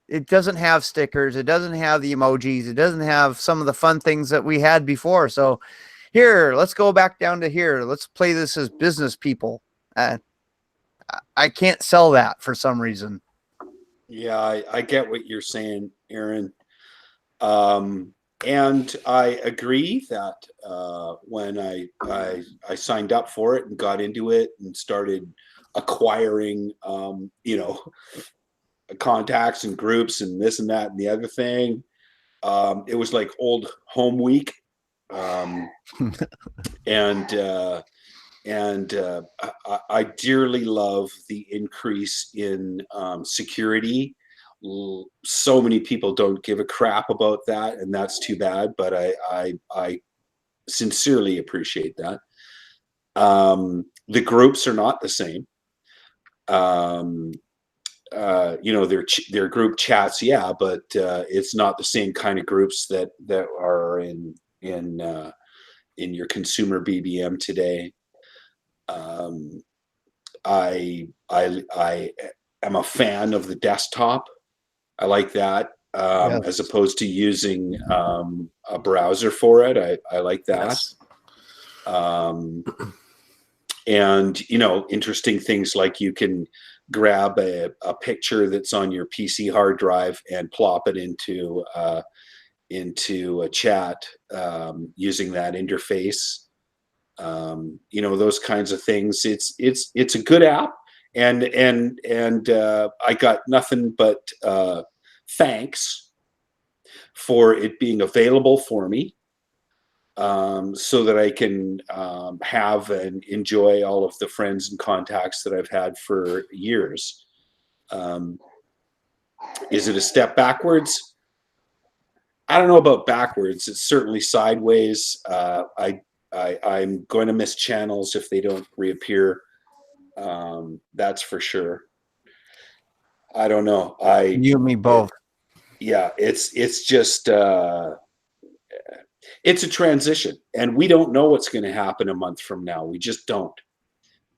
It doesn't have stickers. It doesn't have the emojis. It doesn't have some of the fun things that we had before. So here, let's go back down to here. Let's play this as business people. I can't sell that for some reason. Yeah, I get what you're saying, Aaron. And I agree that when I signed up for it and got into it and started acquiring, contacts and groups and this and that and the other thing, it was like old home week. I dearly love the increase in security. So many people don't give a crap about that, and that's too bad, but I sincerely appreciate that. The groups are not the same. Their group chats, yeah, but it's not the same kind of groups that are in your consumer BBM today. I am a fan of the desktop. I like that, Yes. as opposed to using a browser for it. I like that. Yes. And, you know, interesting things like you can grab a picture that's on your PC hard drive and plop it into a chat using that interface. You know, those kinds of things. It's a good app, and I got nothing but thanks for it being available for me, so that I can have and enjoy all of the friends and contacts that I've had for years. Is it a step backwards? I don't know about backwards. It's certainly sideways. I'm going to miss channels if they don't reappear. That's for sure. I don't know. You and me both. Yeah, it's just it's a transition, and we don't know what's going to happen a month from now. We just don't.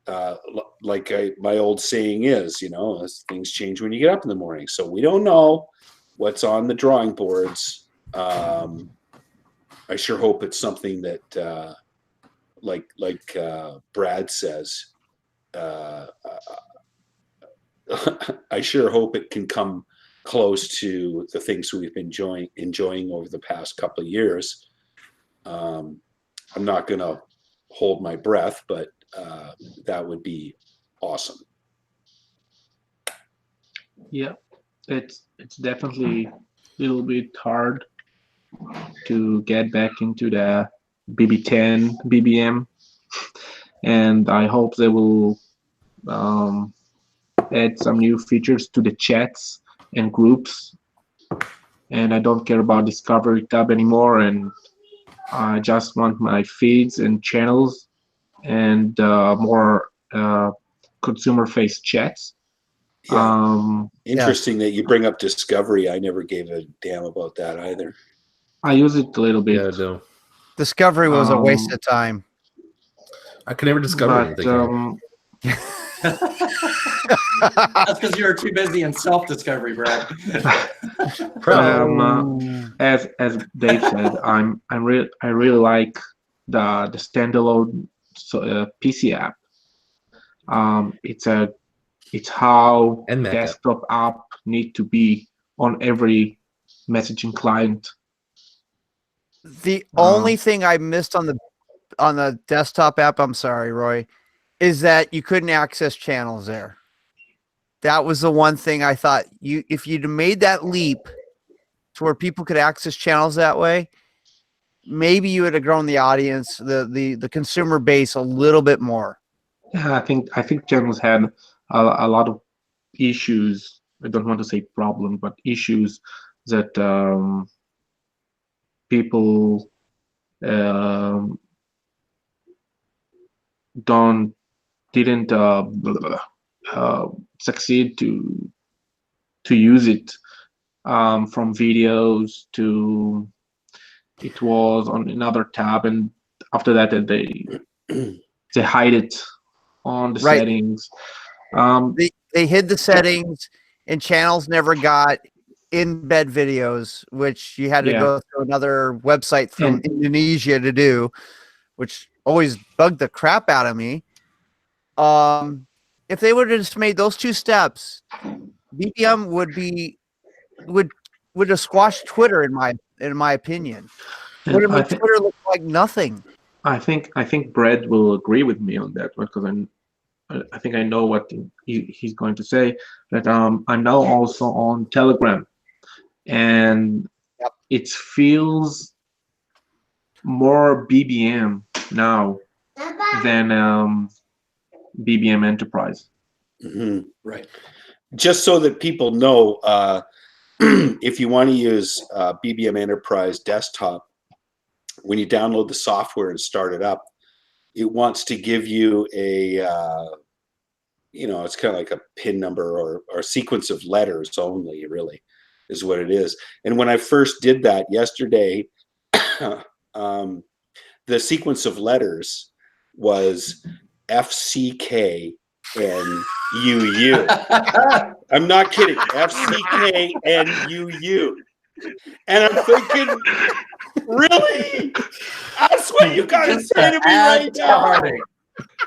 My old saying is, you know, things change when you get up in the morning. So we don't know what's on the drawing boards. I sure hope it's something that, like Brad says, I sure hope it can come close to the things we've been enjoying over the past couple of years. I'm not going to hold my breath, but that would be awesome. Yeah, it's definitely a little bit hard to get back into the BB10 BBM, and I hope they will add some new features to the chats and groups. And I don't care about Discovery tab anymore, and I just want my feeds and channels and more consumer-faced chats. Yeah. Interesting that you bring up Discovery. I never gave a damn about that either. I use it a little bit. Yeah, no. Discovery was a waste of time. I could never discover anything. That's because you were too busy in self-discovery, Brad. As Dave said, I really like the standalone PC app. It's how desktop app need to be on every messaging client. The only thing I missed on the desktop app, I'm sorry, Roy, is that you couldn't access channels there. That was the one thing I thought if you'd made that leap to where people could access channels that way, maybe you would have grown the audience, the consumer base a little bit more. Yeah, I think channels had a lot of issues. I don't want to say problem, but issues that people didn't succeed to use it, from videos to it was on another tab, and after that they hide it on the settings. They hid the settings, and channels never got embed videos, which you had to go through another website from Indonesia to do, which always bugged the crap out of me. If they would have just made those two steps, BBM would have squashed Twitter in my opinion. Would have made Twitter look like nothing. I think Brad will agree with me on that one, because I think I know what he's going to say. That I'm now also on Telegram, and it feels more BBM now than BBM Enterprise. Mm-hmm. Right. Just so that people know, if you want to use BBM Enterprise desktop, when you download the software and start it up, it wants to give you a, it's kind of like a PIN number or a sequence of letters only, really, is what it is. And when I first did that yesterday, the sequence of letters was FCK and UU. I'm not kidding. FCK and UU. And I'm thinking, really? That's what you gotta say to me right now.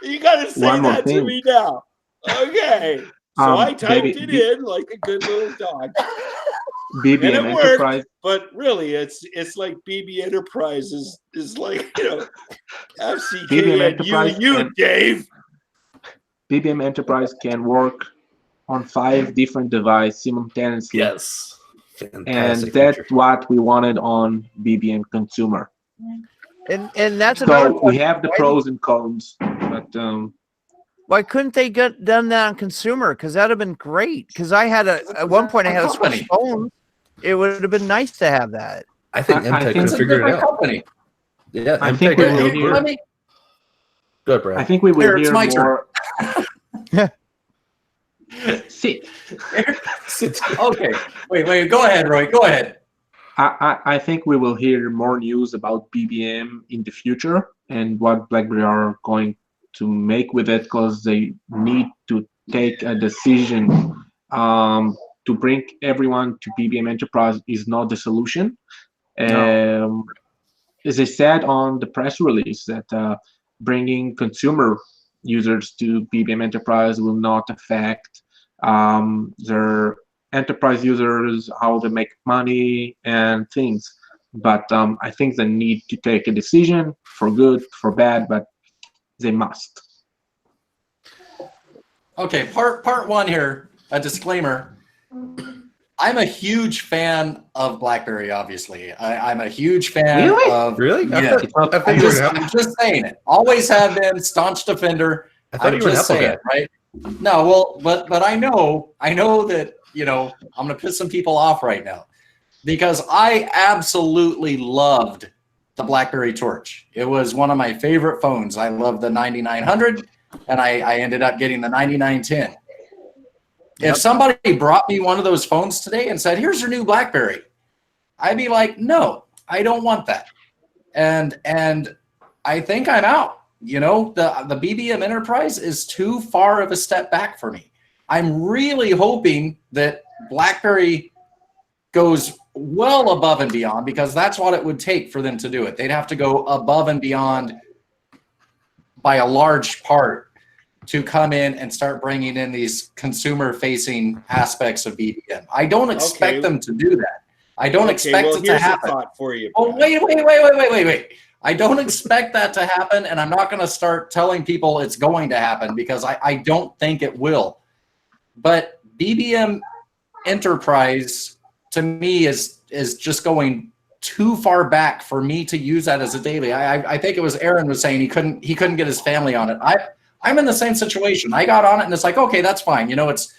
You got to say One more that to thing. me now. Okay. So I typed it Baby, in like a good little dog. BBM And it worked. Enterprise. But really, it's like BB Enterprise is like, FCK BBM and Enterprise you, and- Dave. BBM Enterprise can work on 5 different devices simultaneously. Yes. And Fantastic that's feature. what we wanted on BBM Consumer. And that's another So we question. have the pros and cons, but Why couldn't they get done that on consumer? Because that'd have been great. Because I had at one point I had to switch phones. It would have been nice to have that. I think I MTech think could It's a figured it different out. company. Yeah, I MTech think we could will do it. hear- Let me, Go ahead, Brad. I think we will Here, it's hear my turn. more. Sit. okay. Wait. Go ahead, Roy. Go ahead. I think we will hear more news about BBM in the future and what BlackBerry are going to make with it, because they need to take a decision. To bring everyone to BBM Enterprise is not the solution. As I said on the press release, that bringing consumer users to BBM Enterprise will not affect their enterprise users, how they make money and things. But I think they need to take a decision, for good, for bad, but they must. Okay, part one here, a disclaimer. I'm a huge fan of BlackBerry, obviously. I'm a huge fan Really? of... Really? Yeah. I thought you were an I'm just saying it. Always have been, staunch defender. I thought I'm you were an just Apple saying, guy. right? No, well, but I know that, I'm going to piss some people off right now, because I absolutely loved the BlackBerry Torch. It was one of my favorite phones. I loved the 9900, and I ended up getting the 9910. If somebody brought me one of those phones today and said, here's your new BlackBerry, I'd be like, no, I don't want that. And I think I'm out. The BBM Enterprise is too far of a step back for me. I'm really hoping that BlackBerry goes well above and beyond, because that's what it would take for them to do it. They'd have to go above and beyond by a large part to come in and start bringing in these consumer-facing aspects of BBM. I don't expect them to do that. I don't expect it to happen. Here's a thought for you. Oh, wait. I don't expect that to happen, and I'm not going to start telling people it's going to happen, because I don't think it will. But BBM Enterprise, to me, is just going too far back for me to use that as a daily. I think it was Aaron was saying he couldn't get his family on it. I'm in the same situation. I got on it and it's like, okay, that's fine. It's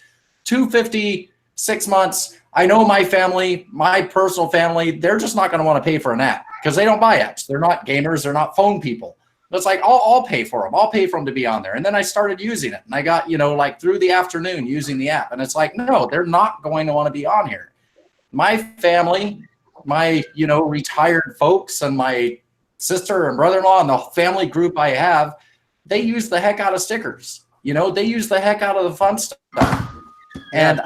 $250, 6 months. I know my family, my personal family, they're just not going to want to pay for an app, because they don't buy apps. They're not gamers. They're not phone people. But it's like, I'll pay for them. I'll pay for them to be on there. And then I started using it, and I got, like through the afternoon using the app. And it's like, no, they're not going to want to be on here. My family, my, retired folks, and my sister and brother-in-law and the family group I have, they use the heck out of stickers. They use the heck out of the fun stuff. And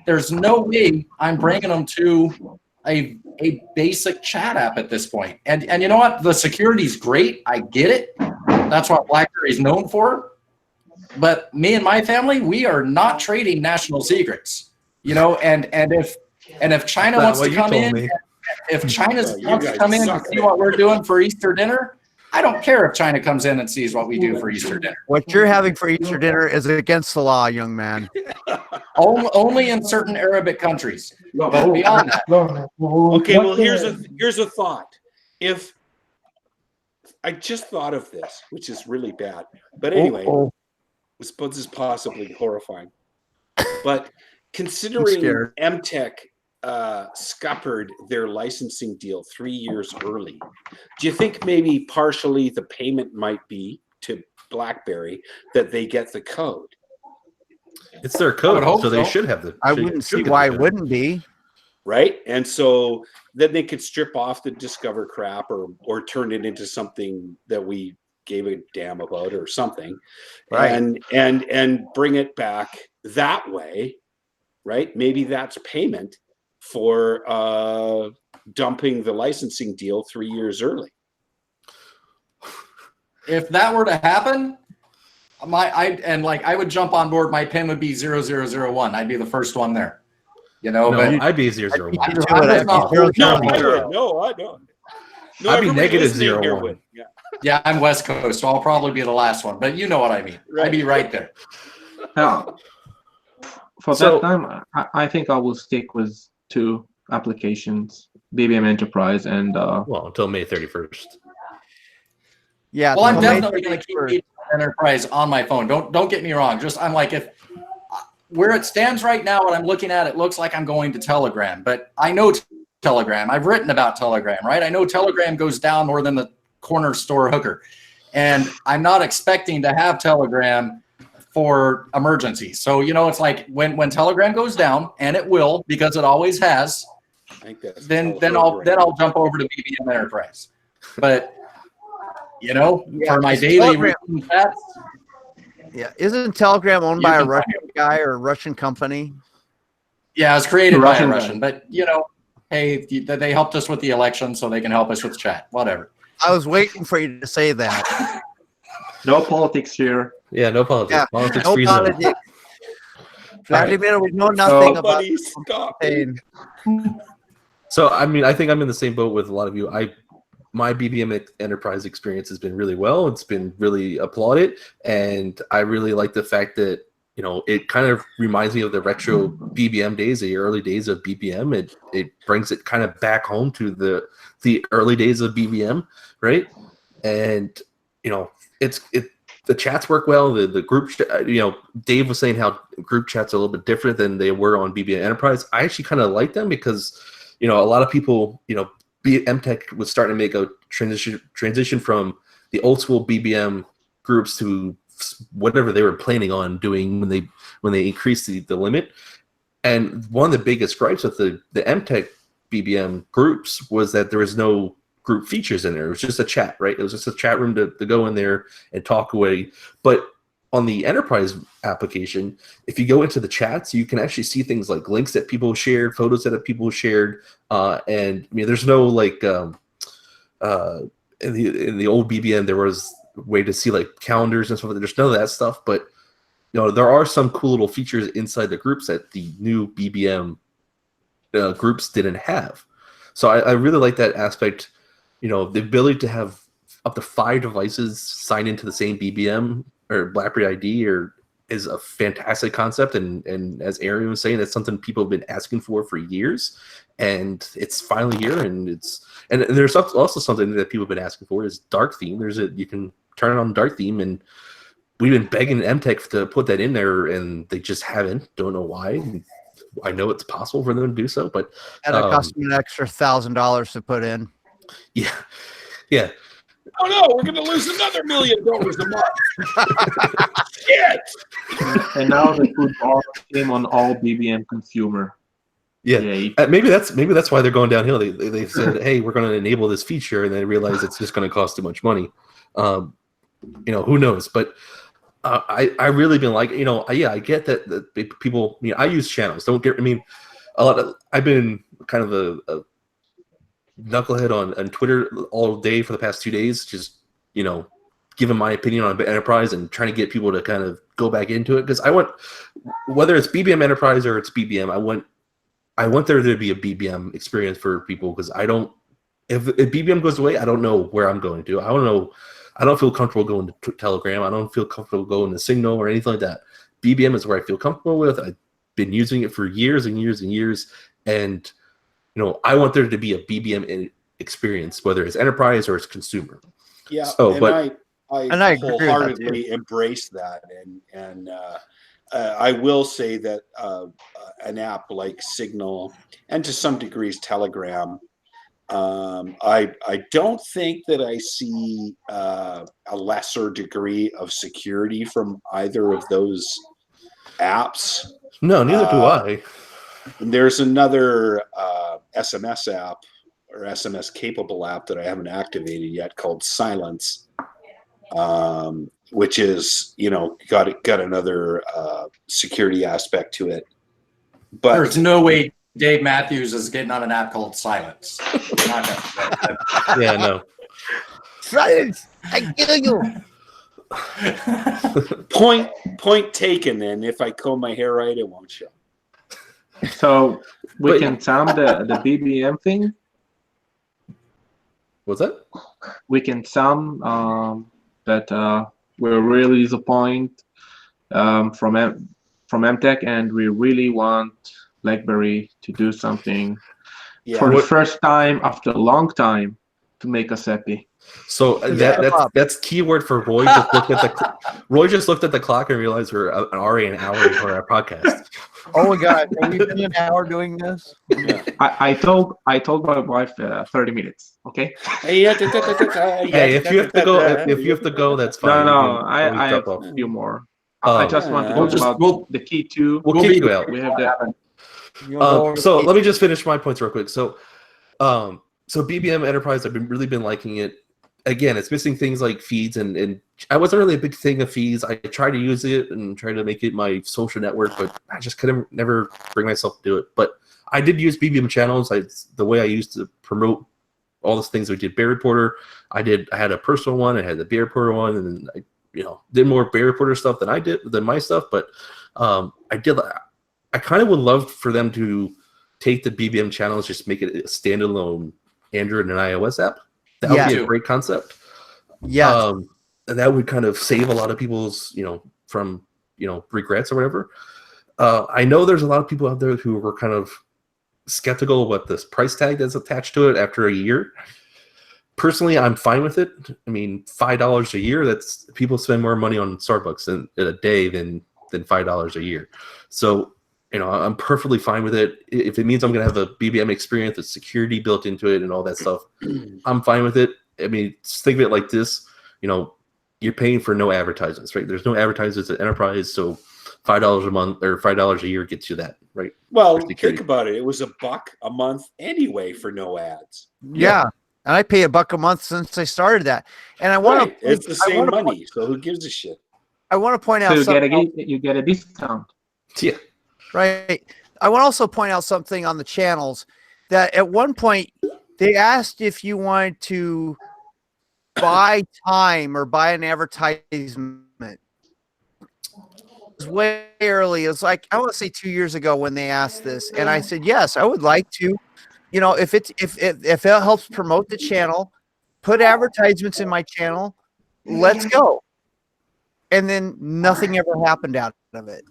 there's no way I'm bringing them to a basic chat app at this point. And you know what? The security's great. I get it. That's what BlackBerry is known for. But me and my family, we are not trading national secrets. And if China wants to come in, if China wants to come in and see what we're doing for Easter dinner, I don't care if China comes in and sees what we do for Easter dinner. What you're having for Easter dinner is against the law, young man. Only in certain Arabic countries. But beyond that, Okay, well, here's a thought. If I just thought of this, which is really bad, but anyway, this is possibly horrifying. But considering MTech scuppered their licensing deal 3 years early, do you think maybe partially the payment might be to BlackBerry that they get the code? It's their code, so they should have the. I wouldn't see why it wouldn't be. Right, and so then they could strip off the Discover crap, or turn it into something that we gave a damn about, or something, right? And bring it back that way, right? Maybe that's payment for dumping the licensing deal 3 years early. if that were to happen, I would jump on board. My pin would be 0001. I'd be the first one there. You know, No, but I'd be 001. I'm Too, just but not- I'd be No, 001. I would. No, I don't. No, I'd be everybody negative listening here 01. would. Yeah. Yeah, I'm West Coast, so I'll probably be the last one. But you know what I mean. I'd be right there. Now, for So- that time, I think I will stick with 2 applications: BBM Enterprise and Well, until May 31st. Yeah. Well, I'm the definitely going to keep for- BBM Enterprise on my phone. Don't get me wrong. Just I'm like, if where it stands right now, what I'm looking at, it looks like I'm going to Telegram, but I know Telegram. I've written about Telegram, right? I know Telegram goes down more than the corner store hooker, and I'm not expecting to have Telegram for emergencies. So you know, it's like when Telegram goes down, and it will because it always has. I think that's Then I'll jump over to BBM Enterprise. But you know, Yeah, for my it's daily Telegram. routine chats, Yeah. Isn't Telegram owned You by a can find Russian guy or a Russian company? yeah, it was created by a Russian guy. Russian. But you know, hey, they helped us with the election, so they can help us with chat. Whatever. I was waiting for you to say that. no politics here. Yeah, no politics. Yeah, Politics no free zone. politics. Vladimir, we know nothing about Somebody stop me. saying. So, I mean, I think I'm in the same boat with a lot of you. My BBM Enterprise experience has been really well. It's been really applauded, and I really like the fact that it kind of reminds me of the retro BBM days, the early days of BBM. It brings it kind of back home to the early days of BBM, right? And the chats work well. The group, Dave was saying how group chats are a little bit different than they were on BBM Enterprise. I actually kind of like them because a lot of people, MTech was starting to make a transition from the old school BBM groups to whatever they were planning on doing when they increased the limit. And one of the biggest gripes with the MTech BBM groups was that there was no group features in there. It was just a chat, right? It was just a chat room to go in there and talk away. But on the enterprise application, if you go into the chats, you can actually see things like links that people shared, photos that people shared, and I mean, there's no like in the old BBM there was a way to see like calendars and stuff. There's none of that stuff, but there are some cool little features inside the groups that the new BBM groups didn't have. So I really like that aspect. The ability to have up to 5 devices sign into the same BBM or Blackberry ID is a fantastic concept, and as Aaron was saying, that's something people have been asking for years, and it's finally here. And there's also something that people have been asking for is dark theme. You can turn it on dark theme, and we've been begging MTech to put that in there, and they just haven't. Don't know why. I know it's possible for them to do so, but And it cost me an extra $1,000 to put in. Yeah. Oh no, we're gonna lose another $1 million a month. Shit. And now the food bar came on all BBM consumer. Yeah. Yay. Maybe that's why they're going downhill. They said, hey, we're going to enable this feature, and they realize it's just going to cost too much money. Who knows? But I really been like, I get that people. I mean, I use channels. I've been kind of a knucklehead on Twitter all day for the past 2 days, just giving my opinion on Enterprise and trying to get people to kind of go back into it, because I want, whether it's BBM Enterprise or it's BBM, I want there to be a BBM experience for people, because if BBM goes away, I don't know where I'm going to. I don't feel comfortable going to Telegram. I don't feel comfortable going to Signal or anything like that. BBM is where I feel comfortable with. I've been using it for years and years and years, and I want there to be a BBM experience, whether it's enterprise or it's consumer. Yeah, So, I agree with that, wholeheartedly embrace that, and I will say that an app like Signal, and to some degrees Telegram, I don't think that I see a lesser degree of security from either of those apps. No, neither do I. And there's another SMS app or SMS capable app that I haven't activated yet called Silence, which is got another security aspect to it. But There's no way Dave Matthews is getting on an app called Silence. Not gonna- Yeah, no. Silence! I kill you! Point taken. Then, if I comb my hair right, it won't show. So we But- can sum the BBM thing. What's that? We can sum that we're really disappointed from MTech, and we really want Blackberry to do something for the first time after a long time to make us happy. So that's keyword for Roy. Roy just looked at the clock and realized we're already an hour into our podcast. Oh my God, have we been an hour doing this? Yeah. I told my wife 30 minutes. Okay. Hey, if you have to go, that's fine. No, You can I always have drop a off. few more. I just want to We'll talk about the key two. We'll kick you out. We have the So let me just finish my points real quick. So BBM Enterprise, I've really been liking it. Again, it's missing things like feeds, and I wasn't really a big thing of feeds. I tried to use it and try to make it my social network, but I just never bring myself to do it. But I did use BBM channels. The way I used to promote all those things we did. Bear Reporter, I had a personal one. I had the Bear Reporter one, and then I did more Bear Reporter stuff than my stuff. But I kind of would love for them to take the BBM channels, just make it a standalone Android and iOS app. That would be a great concept. Yeah. And that would kind of save a lot of people's, from, regrets or whatever. I know there's a lot of people out there who were kind of skeptical of what this price tag that's attached to it after a year. Personally, I'm fine with it. I mean, $5 a year, that's people spend more money on Starbucks in a day than $5 a year. So, I'm perfectly fine with it. If it means I'm going to have a BBM experience with security built into it and all that stuff, I'm fine with it. I mean, just think of it like this, you're paying for no advertisements, right? There's no advertisements at Enterprise, so $5 a month or $5 a year gets you that, right? Well, think about it. It was $1 a month anyway for no ads. Yeah. And I pay $1 a month since I started that. And I want to. It's the same money, so who gives a shit? I want to point out so something. you get a discount. Yeah. Right. I want to also point out something on the channels that at one point they asked if you wanted to buy time or buy an advertisement. It was way early. It was like, I want to say 2 years ago when they asked this. And I said, yes, I would like to, if it helps promote the channel, put advertisements in my channel, let's go. And then nothing ever happened out of it.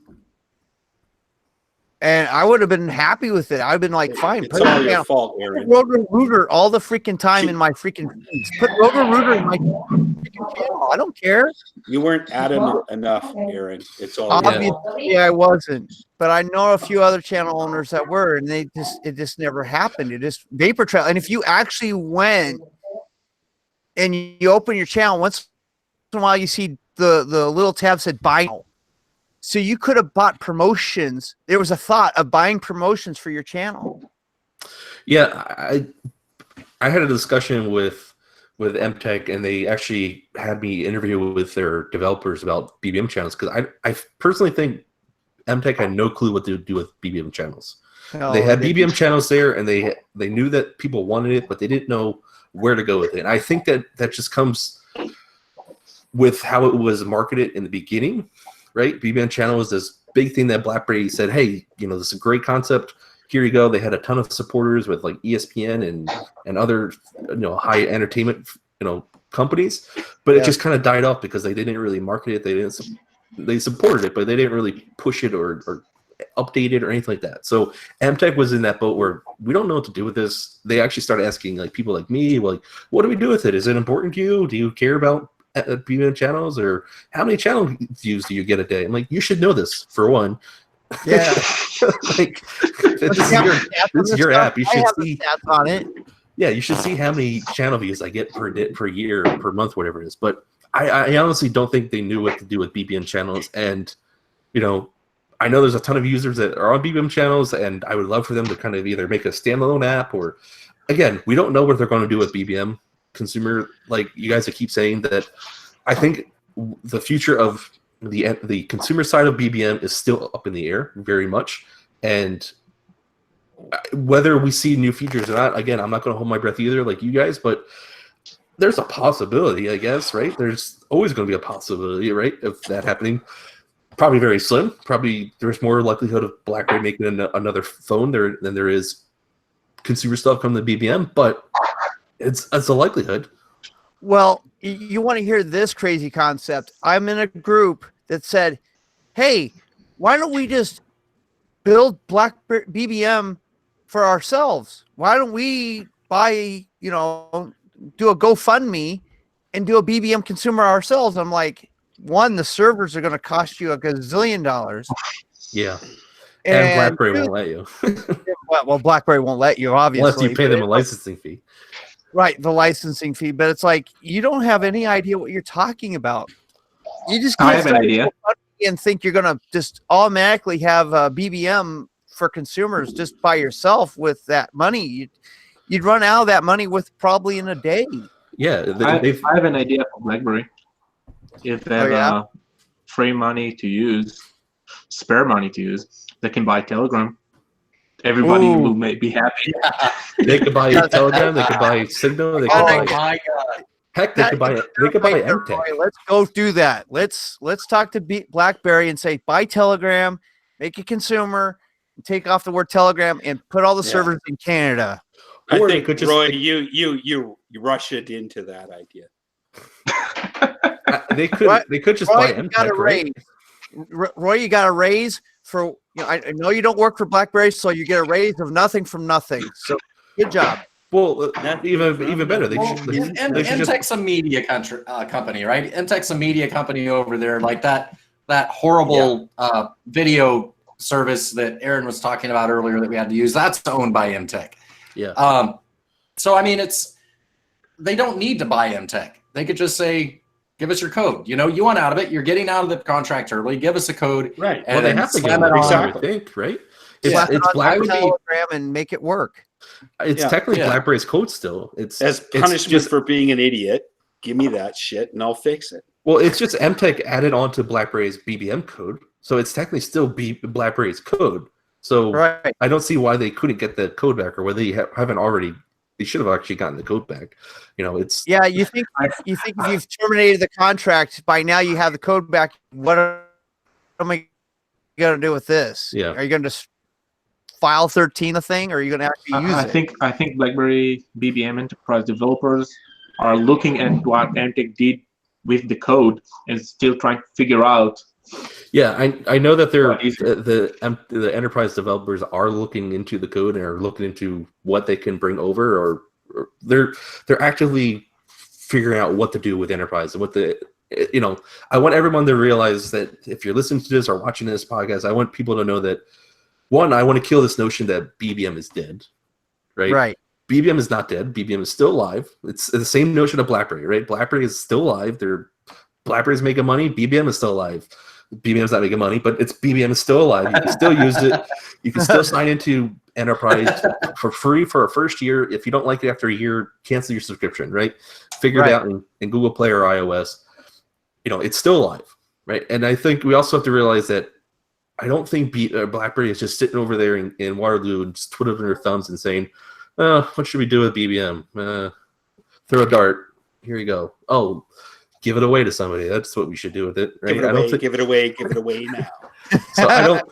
And I would have been happy with it. I've been like, fine. It's all your fault, Aaron. Put Roto-Rooter all the freaking time in my freaking feeds. Put Roto-Rooter in my freaking channel. I don't care. You weren't adamant enough, Aaron. It's all Obviously, I wasn't. But I know a few other channel owners that were, and it just never happened. It just vapor trail. And if you actually went and you open your channel, once in a while you see the little tab said buy now. So you could have bought promotions. There was a thought of buying promotions for your channel. Yeah, I had a discussion with MTech, and they actually had me interview with their developers about BBM channels, because I personally think MTech had no clue what to do with BBM channels. No, they had BBM channels there, and they knew that people wanted it, but they didn't know where to go with it. And I think that just comes with how it was marketed in the beginning. Right, BBM channel was this big thing that Blackberry said, "Hey, this is a great concept. Here you go." They had a ton of supporters with like ESPN and other high entertainment companies, but it just kind of died off because they didn't really market it. They supported it, but they didn't really push it or update it or anything like that. So MTech was in that boat where we don't know what to do with this. They actually started asking like people like me, like, "What do we do with it? Is it important to you? Do you care about BBM channels, or how many channel views do you get a day?" I'm like, you should know this for one. Yeah. Like, this is your app. You should see stats on it. Yeah, you should see how many channel views I get per year, per month, whatever it is. But I honestly don't think they knew what to do with BBM channels. And I know there's a ton of users that are on BBM channels, and I would love for them to kind of either make a standalone app, or, again, we don't know what they're going to do with BBM Consumer. Like you guys keep saying that, I think the future of the consumer side of BBM is still up in the air very much, and whether we see new features or not, again, I'm not going to hold my breath either like you guys, but there's a possibility, I guess, right? There's always going to be a possibility, right, of that happening. Probably very slim. Probably there's more likelihood of BlackBerry making another phone there than there is consumer stuff from the BBM, but it's a likelihood. Well, you want to hear this crazy concept? I'm in a group that said, "Hey, why don't we just build BlackBerry BBM for ourselves? Why don't we buy, do a GoFundMe and do a BBM consumer ourselves?" I'm like, one, the servers are going to cost you a gazillion dollars. Yeah. And BlackBerry two, won't let you. well, BlackBerry won't let you, obviously. Unless you pay them a licensing fee. Right, the licensing fee. But it's like, you don't have any idea what you're talking about. You just can't I have an idea. and think you're going to just automatically have a BBM for consumers just by yourself with that money. You'd run out of that money with probably in a day. Yeah. I have an idea for BlackBerry. If they have free money to use, spare money to use, they can buy Telegram. Everybody will be happy. They could buy Telegram. They could buy Signal. They could buy. My God! Heck, they could buy. They could buy MTech. Let's go do that. Let's talk to BlackBerry and say, buy Telegram, make it consumer, take off the word Telegram, and put all the servers in Canada. I Or they think, could just- Roy, you rush it into that idea. They could just buy Roy, you got MTech, a right? raise. Roy, you got a raise for. I know you don't work for BlackBerry, so you get a raise of nothing from nothing. So good job. Well, even better. They Well, should just MTech's a media company, right? MTech's a media company over there, like that horrible video service that Aaron was talking about earlier that we had to use. That's owned by MTech. Yeah. So I mean, they don't need to buy MTech. They could just say, "Give us your code. You want out of it. You're getting out of the contract early. Give us a code." Right. Well, they have to get slam it it on. on, I think, right? It's Slap Blackberry. Telegram and make it work. It's technically BlackBerry's code still. It's As it's punishment just for being an idiot, give me that shit and I'll fix it. well, it's just MTech added on to BlackBerry's BBM code, so it's technically still BlackBerry's code. So Right. I don't see why they couldn't get the code back, or whether they haven't already. They should have actually gotten the code back. It's Yeah, you think if you've terminated the contract by now, you have the code back. What am I going to do with this? Yeah. Are you going to just file 13 a thing, or are you going to actually use it? I think BlackBerry BBM Enterprise developers are looking at what MTech did with the code and still trying to figure out. Yeah, I know that they're What is the enterprise developers are looking into the code and are looking into what they can bring over, or they're actively figuring out what to do with enterprise and what I want everyone to realize that if you're listening to this or watching this podcast, I want people to know that one, I want to kill this notion that BBM is dead, right? Right. BBM is not dead. BBM is still alive. It's the same notion of BlackBerry, right? BlackBerry is still alive. BlackBerry's making money. BBM is still alive. BBM's not making money, but BBM is still alive. You can still use it. You can still sign into Enterprise for free for a first year. If you don't like it after a year, cancel your subscription, right? Figure it out in Google Play or iOS. It's still alive, right? And I think we also have to realize that I don't think BlackBerry is just sitting over there in Waterloo and just twiddling their thumbs and saying, what should we do with BBM? Throw a dart. Here you go. Oh, give it away to somebody. That's what we should do with it. Right? Give it away now. So I don't,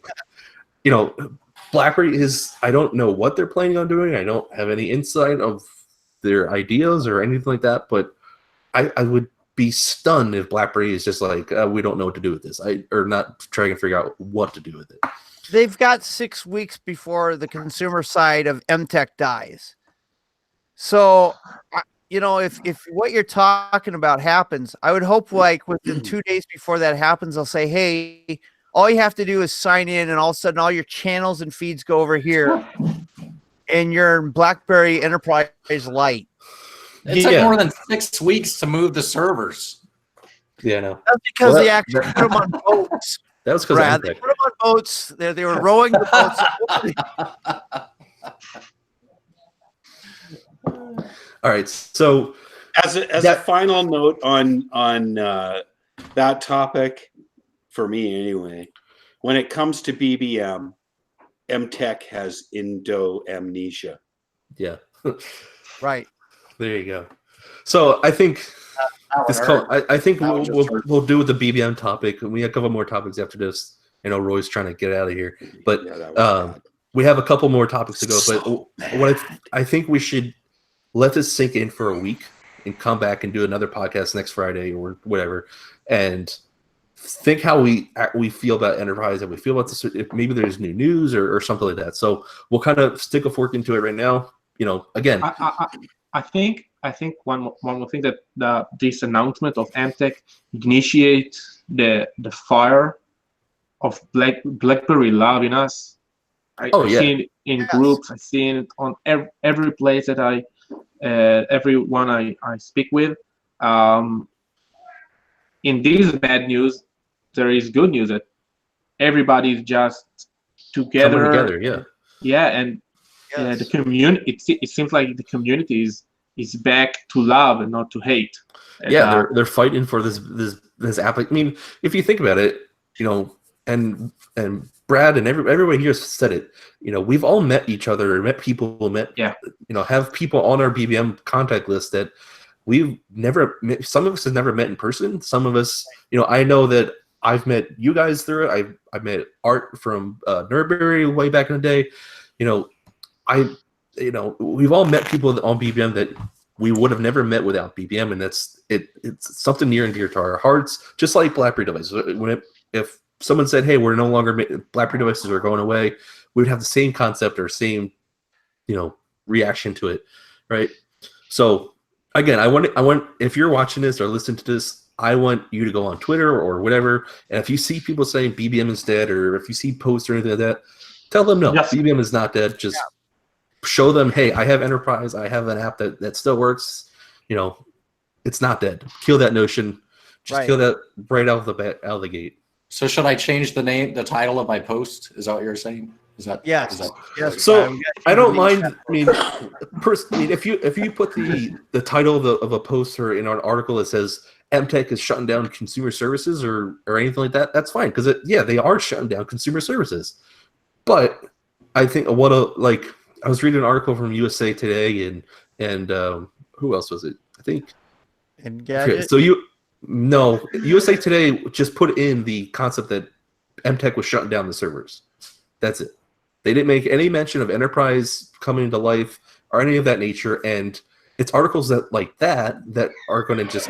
BlackBerry is, I don't know what they're planning on doing. I don't have any insight of their ideas or anything like that, but I would be stunned if BlackBerry is just like, we don't know what to do with this. Or not trying to figure out what to do with it. They've got 6 weeks before the consumer side of MTech dies. So, if what you're talking about happens, I would hope like within 2 days before that happens, they'll say, hey, all you have to do is sign in, and all of a sudden all your channels and feeds go over here, and you're in BlackBerry Enterprise Lite. It took more than 6 weeks to move the servers. Yeah, no. That's because they actually put them on boats. That was because Brad, they put them on boats. They were rowing the boats. All right, so As a final note on that topic, for me anyway, when it comes to BBM, MTech has Indo amnesia. yeah. Right. There you go. So I think That would this hurt. I think That would just hurt. we'll do with the BBM topic. We have a couple more topics after this. I know Roy's trying to get out of here, but Yeah, that was bad. we have a couple more topics to go. So But what I think we should let this sink in for a week and come back and do another podcast next Friday or whatever, and think how we feel about Enterprise and we feel about this. If maybe there's new news or something like that. So we'll kind of stick a fork into it right now. Again, I think one more thing that this announcement of MTech initiate the fire of Blackberry love in us. I've seen it in groups. I've seen it on every place that everyone I speak with. In this bad news, there is good news that everybody's just together. coming together, yeah. Yeah, and the community. It seems like the community is back to love and not to hate. Yeah, they're fighting for this app. I mean, if you think about it, and Brad and everybody here said it. We've all met each other, met people, have people on our BBM contact list that we've never met. Some of us have never met in person. Some of us, I know that I've met you guys through it. I met Art from Nerdberry way back in the day. We've all met people on BBM that we would have never met without BBM, and it's something near and dear to our hearts. Just like BlackBerry devices. If someone said, "Hey, we're no longer BlackBerry devices are going away," we would have the same concept or same, reaction to it, right? So again, I want if you're watching this or listening to this, I want you to go on Twitter or whatever, and if you see people saying BBM is dead, or if you see posts or anything like that, tell them no, BBM is not dead. Just show them, hey, I have Enterprise, I have an app that still works. It's not dead. Kill that notion. Just kill that right out of the gate. So should I change the title of my post? Is that what you're saying? Yes. So I don't mind. I mean, if you put the title of a post or in an article that says MTech is shutting down consumer services or anything like that, that's fine, because they are shutting down consumer services. But I think I was reading an article from USA Today and who else was it? I think. Engadget? So USA Today just put in the concept that MTech was shutting down the servers. That's it. They didn't make any mention of Enterprise coming to life or any of that nature. And it's articles that are going to just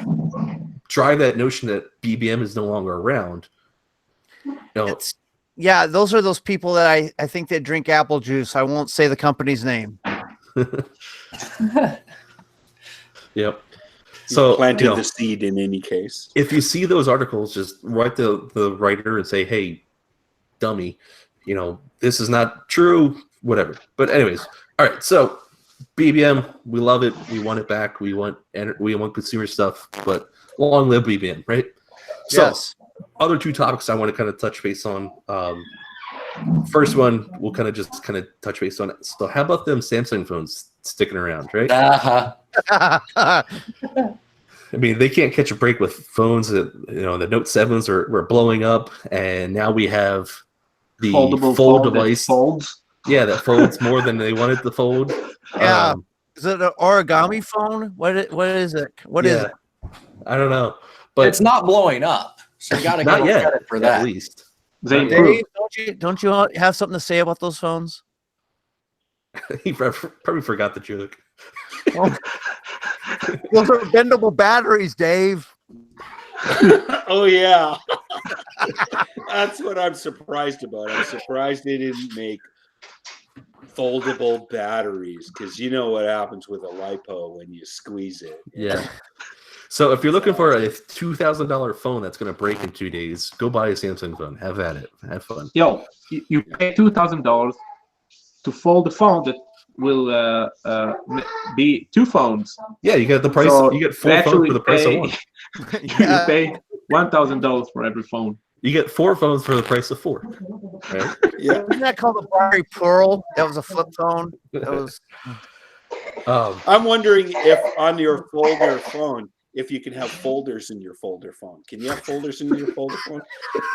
drive that notion that BBM is no longer around. Those are those people that I think that drink apple juice. I won't say the company's name. Yep. So planting the seed in any case. If you see those articles, just write the writer and say, "Hey, dummy, this is not true." Whatever. But anyways, all right. So BBM, we love it. We want it back. We want consumer stuff. But long live BBM, right? So other two topics I want to kind of touch base on. First one, we'll kind of touch base on it. So how about them Samsung phones sticking around, right? I mean, they can't catch a break with phones that, the Note 7s were blowing up, and now we have the fold device. Folds. Yeah, that folds more than they wanted to fold. Yeah. Is it an origami phone? What is it? What is it? I don't know. But it's not blowing up. So you got to give them credit for that. At least. Dave, don't you have something to say about those phones? He probably forgot the joke. Those are bendable batteries, Dave. Oh yeah. That's what I'm surprised about. I'm surprised they didn't make foldable batteries, because you know what happens with a LiPo when you squeeze it. Yeah. So if you're looking for a $2,000 phone that's going to break in 2 days, go buy a Samsung phone. Have at it. Have fun. Yo, you pay $2,000 to fold the phone that will be two phones. Yeah, you get the price. So you get four phones for the price of one. You pay $1,000 for every phone. You get four phones for the price of four. Right? Yeah. Isn't that called a Blackberry Pearl? That was a flip phone. That was. I'm wondering if on your folder phone, if you can have folders in your folder phone. Can you have folders in your folder phone?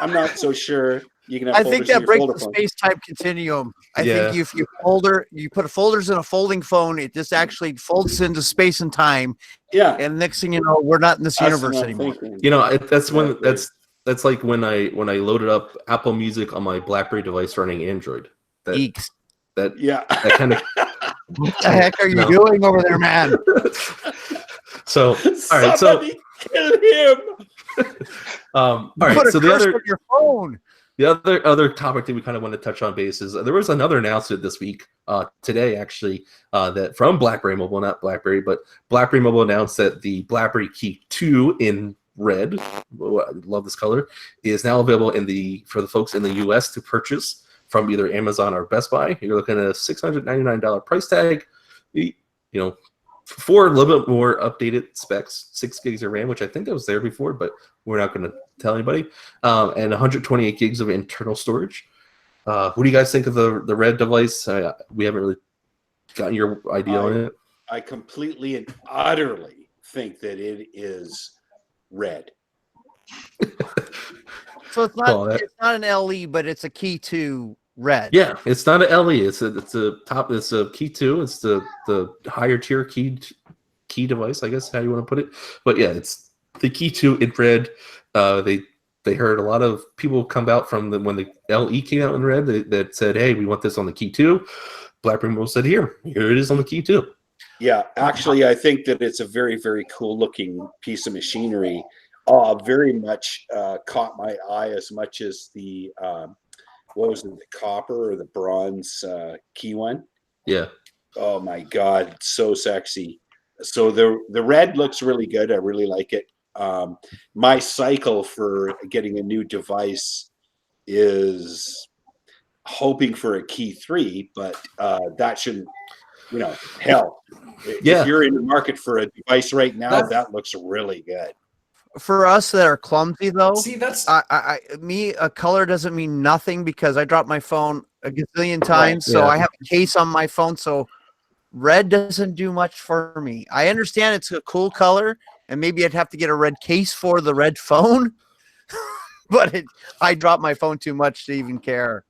I'm not so sure You can have I folders think in that your breaks folder the phone. space-time continuum. I Yeah. think if you put folders in a folding phone, it just actually folds into space and time. Yeah. And next thing you know, we're not in this That's universe what I'm anymore. thinking. You know, that's when Yeah, that's like when I loaded up Apple Music on my BlackBerry device running Android. Geeks. That Yeah. that kind of What the heck are you No. doing over there, man? so all right. So Somebody kill him. all right. Put a So the cursor other on your phone. The other topic that we kind of want to touch on base is there was another announcement this week, today actually, that from BlackBerry Mobile, not BlackBerry, but BlackBerry Mobile announced that the BlackBerry Key 2 in red, I love this color, is now available for the folks in the US to purchase from either Amazon or Best Buy. You're looking at a $699 price tag, you know, for a little bit more updated specs, 6 gigs of RAM, which I think that was there before, but we're not going to tell anybody, and 128 gigs of internal storage. What do you guys think of the red device? We haven't really gotten your idea on it. I completely and utterly think that it is red. So it's not an LE, but it's a Key 2 red. Yeah, it's not an LE. It's a Key 2. It's the higher tier key device, I guess how you want to put it. But yeah, it's the Key 2 in red. They heard a lot of people come out from when the LE came out in red that said, "Hey, we want this on the Key 2." BlackBerry Mobile said, "Here it is on the Key 2." Yeah, actually, I think that it's a very, very cool looking piece of machinery. Very much caught my eye as much as the what was it, the copper or the bronze key one? Yeah. Oh my God, so sexy. So the red looks really good. I really like it. My cycle for getting a new device is hoping for a Key 3, but that shouldn't, hell. Yeah. If you're in the market for a device right now, That's- that looks really good. For us that are clumsy, though, See, that's a color doesn't mean nothing because I dropped my phone a gazillion times, so yeah. I have a case on my phone, so red doesn't do much for me. I understand it's a cool color, and maybe I'd have to get a red case for the red phone, but I drop my phone too much to even care.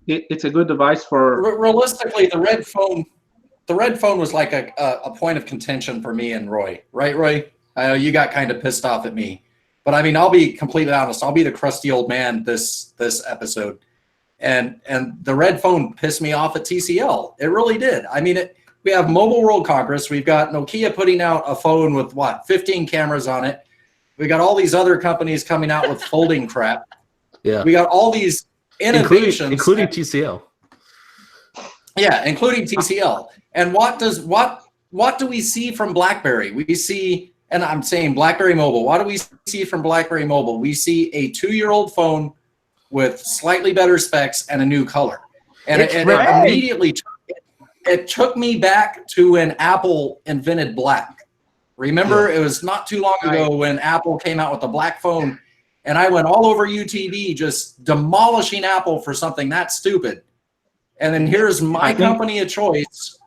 It's a good device for. realistically the red phone was like a point of contention for me and Roy, right, Roy? I know you got kind of pissed off at me, but I mean, I'll be completely honest. I'll be the crusty old man this episode, and the red phone pissed me off at TCL. It really did. I mean, we have Mobile World Congress. We've got Nokia putting out a phone with 15 cameras on it. We got all these other companies coming out with folding crap. Yeah. We got all these innovations, including TCL. Yeah, including TCL. And what do we see from BlackBerry? We see, and I'm saying BlackBerry Mobile. What do we see from BlackBerry Mobile? We see a 2-year-old phone with slightly better specs and a new color. And it immediately it took me back to when Apple invented black. Remember, it was not too long ago when Apple came out with the black phone, and I went all over UTV just demolishing Apple for something that stupid. And then here's my company of choice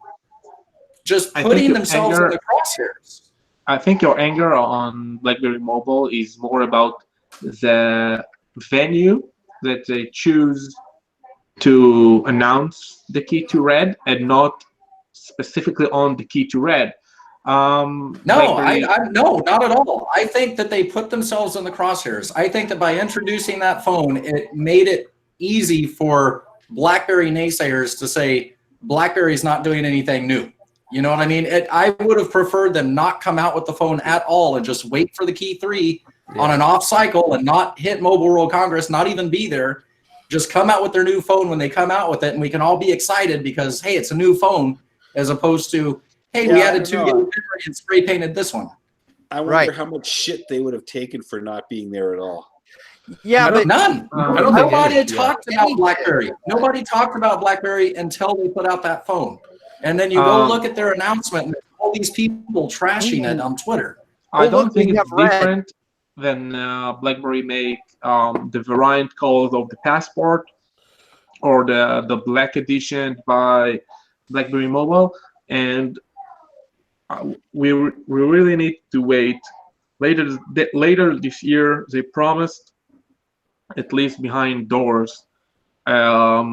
just putting themselves in the crosshairs. I think your anger on BlackBerry Mobile is more about the venue that they choose to announce the Key to Red and not specifically on the Key to Red. No, no, not at all. I think that they put themselves in the crosshairs. I think that by introducing that phone, it made it easy for BlackBerry naysayers to say BlackBerry's not doing anything new. You know what I mean? I would have preferred them not come out with the phone at all and just wait for the Key 3 on an off cycle and not hit Mobile World Congress, not even be there. Just come out with their new phone when they come out with it, and we can all be excited because, hey, it's a new phone, as opposed to, hey, we added 2 gigs and spray painted this one. I wonder how much shit they would have taken for not being there at all. Yeah, but none. Nobody talked about BlackBerry. Nobody talked about BlackBerry until they put out that phone. And then you go look at their announcement, and all these people trashing it on Twitter. I don't think it's different than BlackBerry make the variant called of the Passport or the Black Edition by BlackBerry Mobile, and we really need to wait. Later this year, they promised at least behind doors, a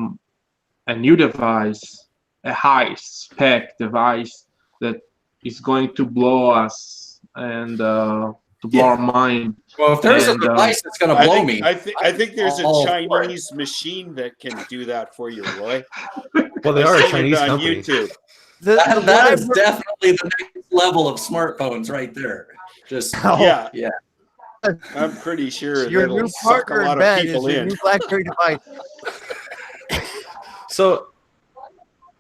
new device, a high-spec device that is going to blow us and to blow our mind. Well, if there's And, a device that's going to blow me, I think there's a all for it. Chinese machine that can do that for you, Roy. Well, they I've are a seen it Chinese on company. YouTube. That is definitely the next level of smartphones right there. Just Yeah, yeah. I'm pretty sure Your that'll new suck a partner in lot of bed is people your in. new BlackBerry device. So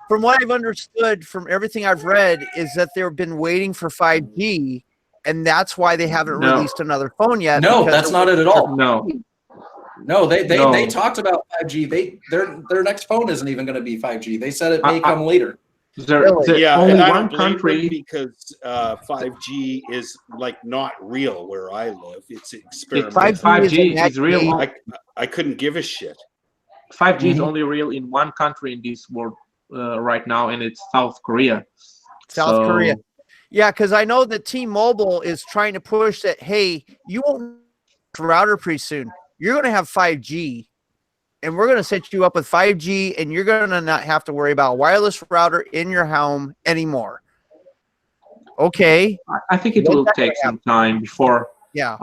From what I've understood, from everything I've read, is that they've been waiting for 5G, and that's why they haven't No. released another phone yet. No, because that's not it at all. No, No, they No. talked about 5G. Their next phone isn't even going to be 5G. They said it may I- come later. Really? Yeah, only and I one don't blame them country. because 5G is like not real where I live. It's It's experimental. 5G is real. imagination. I couldn't give a shit. 5G is Mhm. only real in one country in this world right now, and it's South Korea. South So- Korea. Yeah, because I know that T-Mobile is trying to push that. Hey, you won't need a router pretty soon. You're going to have 5G, and we're going to set you up with 5G, and you're going to not have to worry about a wireless router in your home anymore. Okay. I think it When will that take some time before Yeah.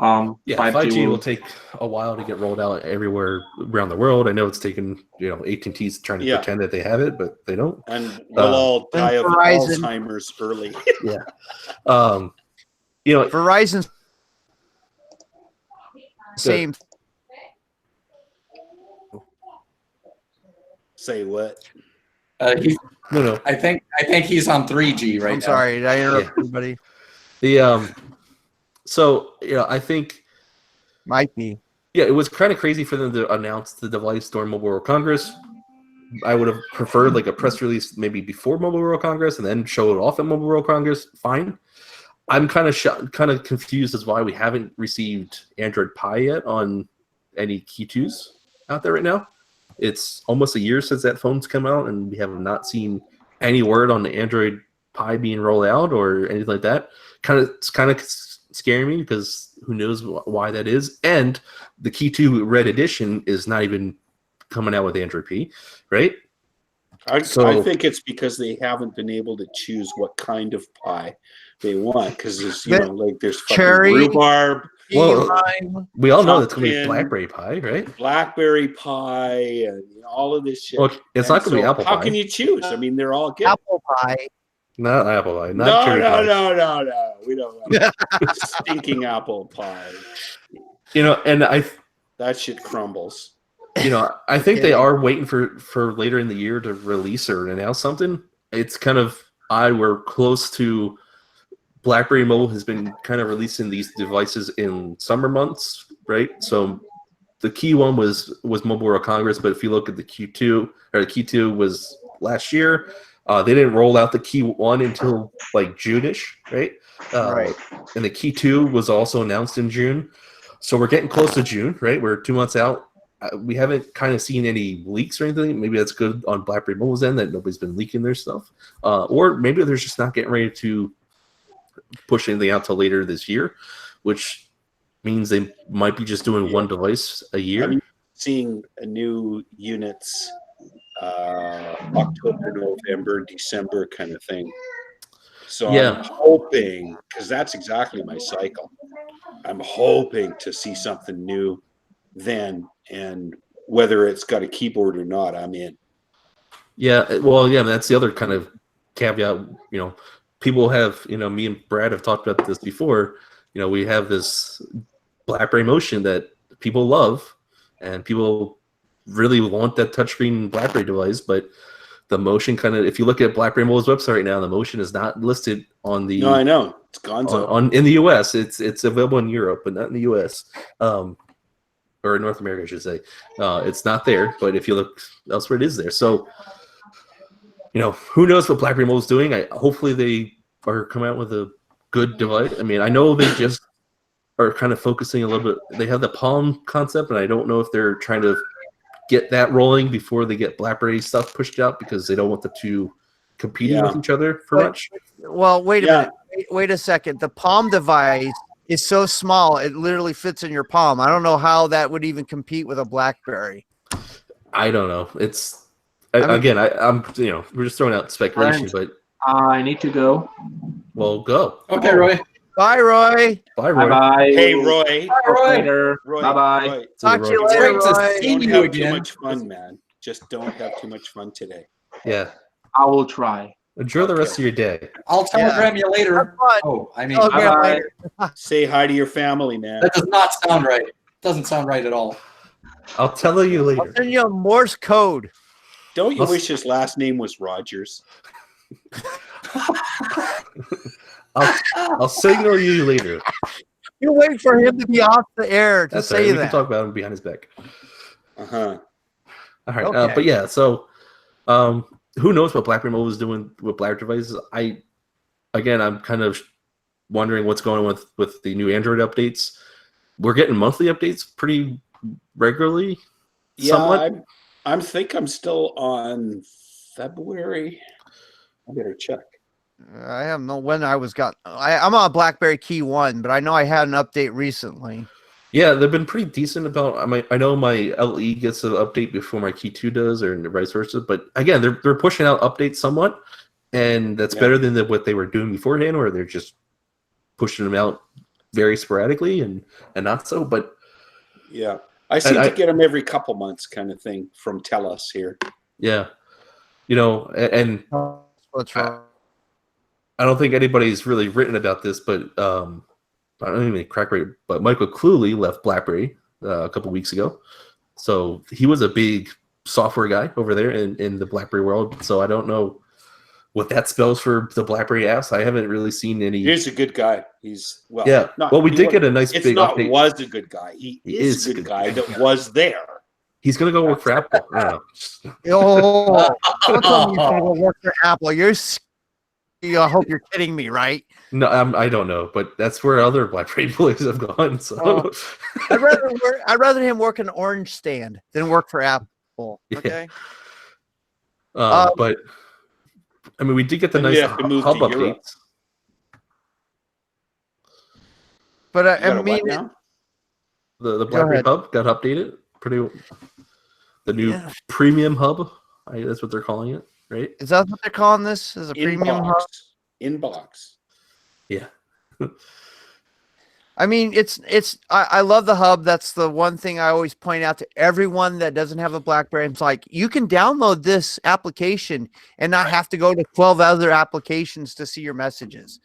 yeah, 5G will take a while to get rolled out everywhere around the world. I know it's taken, AT&T's trying to Yeah. pretend that they have it, but they don't. And we'll all die of Verizon. Alzheimer's early. Verizon's same. Say what? No. I think he's on 3G right now. I'm sorry. Did I interrupt everybody? I think Might be. it was kind of crazy for them to announce the device during Mobile World Congress. I would have preferred like a press release maybe before Mobile World Congress and then show it off at Mobile World Congress. Fine. I'm kind of confused as why we haven't received Android Pie yet on any Key 2s out there right now. It's almost a year since that phone's come out, and we have not seen any word on the Android Pie being rolled out or anything like that. It's kind of scaring me because who knows why that is. And the Key 2 Red Edition is not even coming out with Android P, right? I think it's because they haven't been able to choose what kind of pie they want because there's there's fucking Cherry. rhubarb, Well, Lime. we all know that's going to be Pumpkin. Blackberry Pie, right? blackberry pie, and all of this shit. Well, it's not going to be Apple How Pie. can you choose? I mean, they're all good. Apple pie. Not Apple Pie. Not No, cherry pie. no. We don't want stinking apple pie. And That shit crumbles. I think they are waiting for later in the year to release or announce something. It's kind of odd. We're close to BlackBerry Mobile has been kind of releasing these devices in summer months, right? So the key one was Mobile World Congress, but if you look at the Q2, or the Key 2 was last year, they didn't roll out the Key 1 until like June-ish, right? Right. And the Key 2 was also announced in June. So we're getting close to June, right? We're 2 months out. We haven't kind of seen any leaks or anything. Maybe that's good on BlackBerry Mobile's end that nobody's been leaking their stuff. Or maybe they're just not getting ready to push anything out till later this year, which means they might be just doing one device a year. I'm seeing new units October, November, December kind of thing. So I'm hoping, because that's exactly my cycle, I'm hoping to see something new then, and whether it's got a keyboard or not, I'm in. Yeah, well, that's the other kind of caveat. People have, me and Brad have talked about this before. We have this BlackBerry Motion that people love, and people really want that touchscreen BlackBerry device. But the Motion if you look at BlackBerry Mobile's website right now, the Motion is not listed on the. No, I know it's gonzo. In the U.S. It's available in Europe, but not in the U.S. Or North America, I should say. It's not there, but if you look elsewhere, it is there. So. Who knows what BlackBerry Mobile is doing? Hopefully they are coming out with a good device. I mean, I know they just are kind of focusing a little bit. They have the Palm concept, and I don't know if they're trying to get that rolling before they get BlackBerry stuff pushed out because they don't want the two competing with each other for much. Well, wait a minute. Wait a second. The Palm device is so small it literally fits in your palm. I don't know how that would even compete with a BlackBerry. I don't know. It's I mean- again, I'm we're just throwing out speculation, but I need to go. well, go. Okay, Roy. Bye, Roy. Bye, Bye Roy. bye. Hey, Roy. Later. Roy. Bye bye. Roy, Talk to you Roy. later, Great to Roy. see don't you have again. too much fun, man. Just don't have too much fun today. Yeah. I will try. Enjoy the rest Okay. of your day. I'll telegram you later. Have fun. Oh, I mean, Telegram Bye-bye. later. Say hi to your family, man. that does not sound right. Doesn't sound right at all. I'll tell you I'll later. send you a Morse code. Don't you I'll- wish his last name was Rogers? I'll signal you later. You wait for him to be off the air to That's all say right. We that. can talk about him behind his back. Uh-huh. All right. Okay. But yeah, so who knows what BlackBerry Mobile is doing with BlackBerry devices? I'm kind of wondering what's going on with the new Android updates. We're getting monthly updates pretty regularly. Yeah, Somewhat. I'm still on February. I better check. I have no when I was got. I'm on BlackBerry Key 1, but I know I had an update recently. Yeah, they've been pretty decent about. I know my LE gets an update before my Key 2 does, or vice versa. But again, they're pushing out updates somewhat, and that's better than what they were doing beforehand, or they're just pushing them out very sporadically and not so. But Yeah, I seem to get them every couple months, kind of thing, from TELUS here. yeah, and What's wrong? I don't think anybody's really written about this, but I don't even crack rate. But Michael Cluley left BlackBerry a couple weeks ago, so he was a big software guy over there in the BlackBerry world. So I don't know what that spells for the BlackBerry apps. I haven't really seen any. He's a good guy. He's well. Yeah. Well, we he did wa- get a nice It's big not update. was a good guy. He is a good guy that was there. He's gonna go work for Apple. I don't know. Oh, don't tell me you're gonna go work for Apple. I hope you're kidding me, right? No, I don't know, but that's where other BlackBerry employees have gone. So Oh. I'd rather him work an orange stand than work for Apple. Yeah. Okay. but I mean, we did get the Then nice we have to move hub to Europe. updates. But You got I a what mean, now? The BlackBerry ahead. hub got updated. The new premium hub. That's what they're calling it, right? is that what they're calling this? Is a premium hub? Inbox. Yeah. I mean, I love the hub. That's the one thing I always point out to everyone that doesn't have a BlackBerry. It's like, you can download this application and not have to go to 12 other applications to see your messages.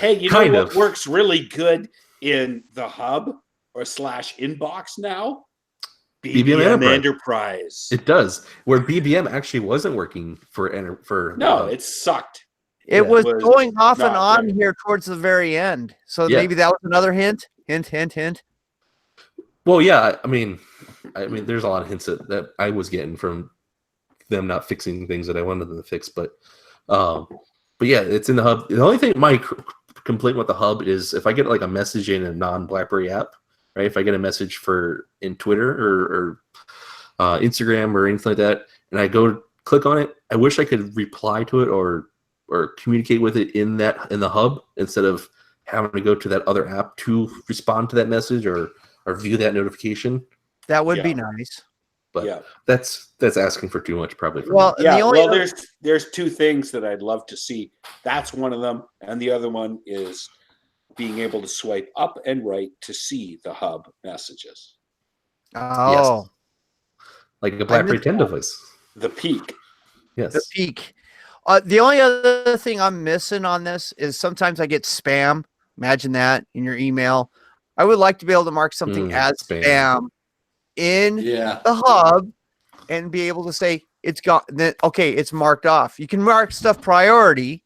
Hey, you Kind know what of. works really good in the hub or / inbox now? BBM Enterprise. It does. Where BBM actually wasn't working for No, it sucked. It was was going off and not on right. here towards the very end. So Yeah. maybe that was another hint. Hint. Well, yeah. I mean, there's a lot of hints that I was getting from them not fixing things that I wanted them to fix, but yeah, it's in the hub. The only thing my complaint with the hub is if I get like a message in a non-BlackBerry app, right? If I get a message in Twitter or Instagram or anything like that, and I go click on it, I wish I could reply to it or communicate with it in the hub instead of having to go to that other app to respond to that message or view that notification. That would be Yeah. nice. But Yeah. that's asking for too much, probably. For Well, me. Yeah, the only well, other- there's two things that I'd love to see. That's one of them, and the other one is being able to swipe up and right to see the hub messages. Oh, Like a BlackBerry missed 10 that. device. The peak. Yes. the peak. The only other thing I'm missing on this is sometimes I get spam. Imagine that in your email. I would like to be able to mark something as spam. spam in Yeah. the hub and be able to say it's got then okay, it's marked off. You can mark stuff priority,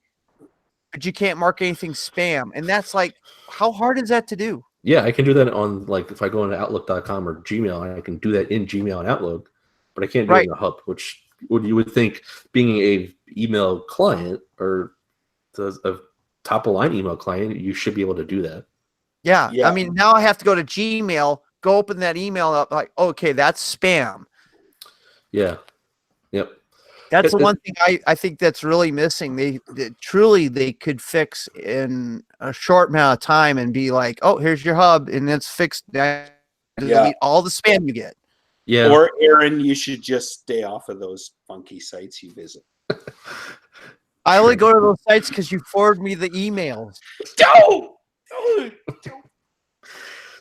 but you can't mark anything spam. And that's like, how hard is that to do? Yeah, I can do that on, like, if I go into Outlook.com or Gmail, I can do that in Gmail and Outlook, but I can't do it Right. in the hub, which you would think being a email client or a top of line email client, you should be able to do that. Yeah. Yeah. I mean, now I have to go to Gmail, go open that email up, like, okay, that's spam. Yeah. Yep. That's the one thing I think that's really missing. They truly they could fix in a short amount of time and be like, oh, here's your hub, and it's fixed. Delete all the spam you get. Yeah. Or Aaron, you should just stay off of those funky sites you visit. I only go to those sites because you forward me the emails. Don't!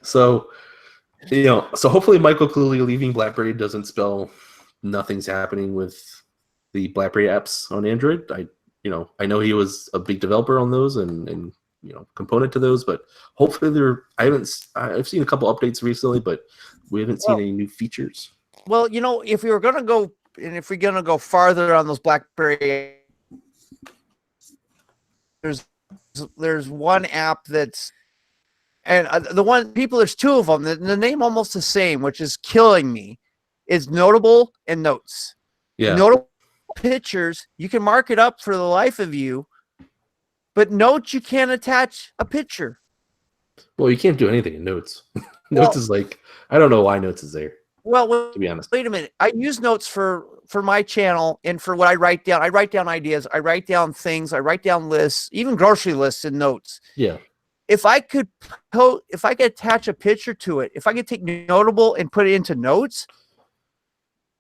So, so hopefully Michael Cluley leaving BlackBerry doesn't spell nothing's happening with the BlackBerry apps on Android. I know he was a big developer on those and component to those, but hopefully I've seen a couple updates recently, but we haven't seen any new features. Well, if we were going to go, and if we're going to go farther on those BlackBerry, there's one app that's, and there's two of them. The name almost the same, which is killing me. Is Notable and Notes. Yeah. Notable pictures, you can mark it up for the life of you, but Notes, you can't attach a picture. Well, you can't do anything in Notes. Notes is like, I don't know why Notes is there. Well, to be honest. Wait a minute. I use Notes for my channel and for what I write down. I write down ideas. I write down things. I write down lists, even grocery lists in Notes. Yeah. If I could attach a picture to it, if I could take Notable and put it into Notes,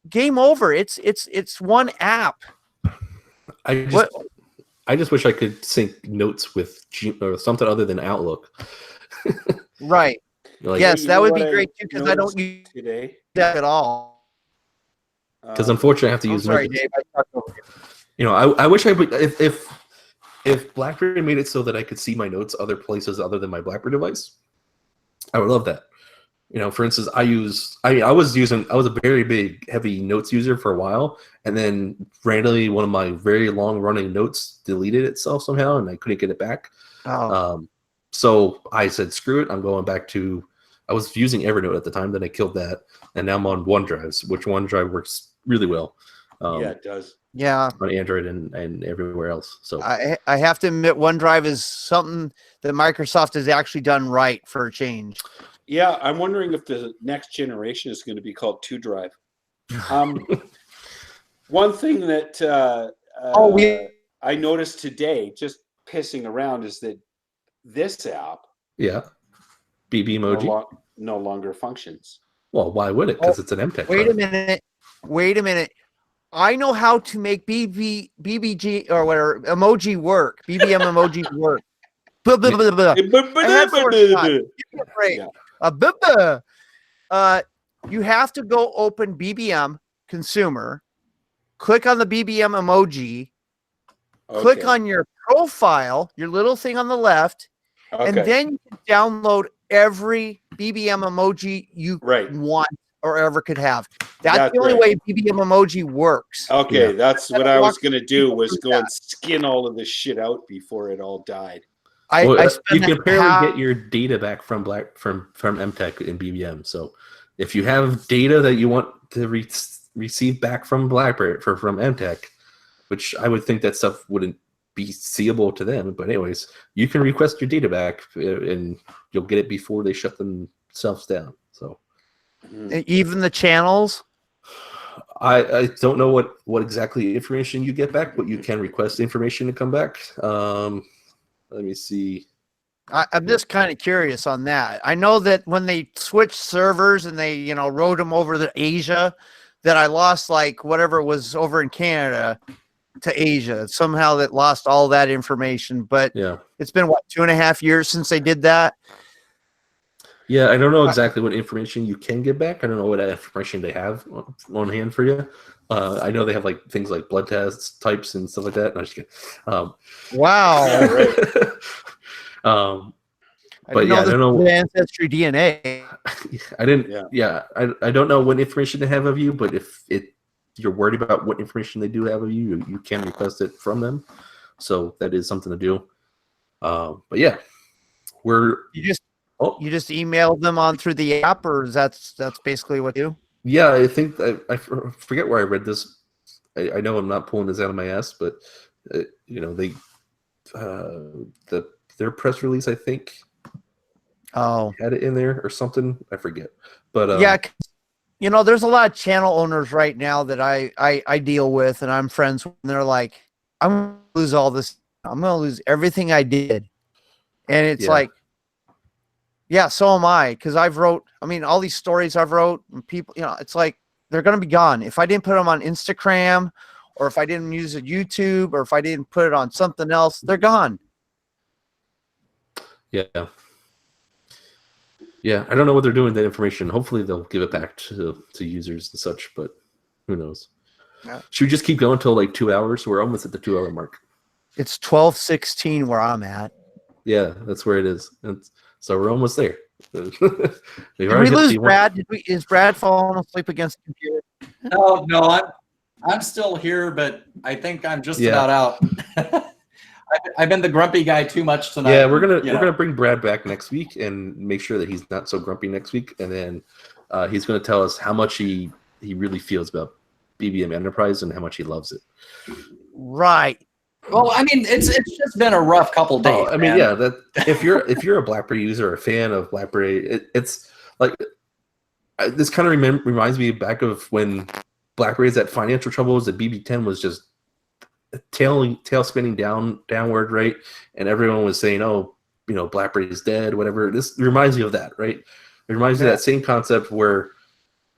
game over. It's one app. I just wish I could sync Notes with or something other than Outlook. Right. Like, yes, that would be great too, because I don't use today that at all. Because unfortunately, I have to use. Sorry, Dave. I talked over you. I wish I would. If BlackBerry made it so that I could see my notes other places other than my BlackBerry device, I would love that. For instance, I was a very big, heavy notes user for a while, and then randomly one of my very long running notes deleted itself somehow, and I couldn't get it back. Oh. So I said, screw it. I'm going back to, I was using Evernote at the time, then I killed that, and now I'm on OneDrive, which OneDrive works really well. Yeah, it does. Yeah. On Android and everywhere else. So I have to admit, OneDrive is something that Microsoft has actually done right for a change. Yeah, I'm wondering if the next generation is going to be called TwoDrive. One thing that I noticed today, just pissing around, is that this app, BB emoji, no longer functions. Well, why would it? Because it's an MTech. Wait a minute. I know how to make BBG or whatever emoji work. BBM emoji work. Blah, blah, blah, blah. You have to go open BBM Consumer, click on the BBM emoji, click on your profile, your little thing on the left, and then you can download every BBM emoji you want or ever could have. That's the only way BBM emoji works. Okay, that's what I was going to do, was go and skin all of this shit out before it all died. You can apparently get your data back from MTech in BBM. So if you have data that you want to receive back from BlackBerry from MTech, which I would think that stuff wouldn't be seeable to them, but anyways, you can request your data back and you'll get it before they shut themselves down. So even the channels. I don't know what exactly information you get back, but you can request information to come back. Let me see. I'm just kind of curious on that. I know that when they switched servers and they, wrote them over to Asia, that I lost like whatever was over in Canada to Asia. Somehow that lost all that information. But it's been 2.5 years since they did that. Yeah, I don't know exactly what information you can get back. I don't know what information they have on hand for you. I know they have like things like blood tests, types, and stuff like that. No, just kidding. Wow. But yeah, I don't know ancestry DNA. I didn't. Yeah, I don't know what information they have of you, but if you're worried about what information they do have of you, you can request it from them. So that is something to do. But yeah, you just email them on through the app, or that's basically what you do? Yeah, I think I forget where I read this. I know I'm not pulling this out of my ass, but they their press release, I think, had it in there or something. I forget, but you know, there's a lot of channel owners right now that I deal with and I'm friends with, and they're like, I'm going to lose all this. I'm going to lose everything I did. And it's Yeah. like, yeah, so am I. Cause all these stories I've wrote and people, you know, it's like, they're going to be gone. If I didn't put them on Instagram, or if I didn't use a YouTube, or if I didn't put it on something else, they're gone. Yeah. Yeah, I don't know what they're doing with that information. Hopefully they'll give it back to users and such, but who knows? Yeah. Should we just keep going until like 2 hours? We're almost at the 2 hour mark. It's 12:16 where I'm at. Yeah, that's where it is. So we're almost there. Did we lose Brad? Is Brad falling asleep against the computer? No, I'm still here, but I think I'm just about out. I've been the grumpy guy too much tonight. Yeah, we're gonna bring Brad back next week and make sure that he's not so grumpy next week, and then he's gonna tell us how much he really feels about BBM Enterprise and how much he loves it. Right. Well, I mean, it's just been a rough couple days. Oh, I mean, yeah. That if you're a Blackberry user or a fan of Blackberry, it's like this kind of reminds me back of when Blackberry's at financial troubles. The BB10 was just tail spinning downward, right? And everyone was saying, "Oh, you know, Blackberry is dead." Whatever. This reminds me of that, right? It reminds me of that same concept where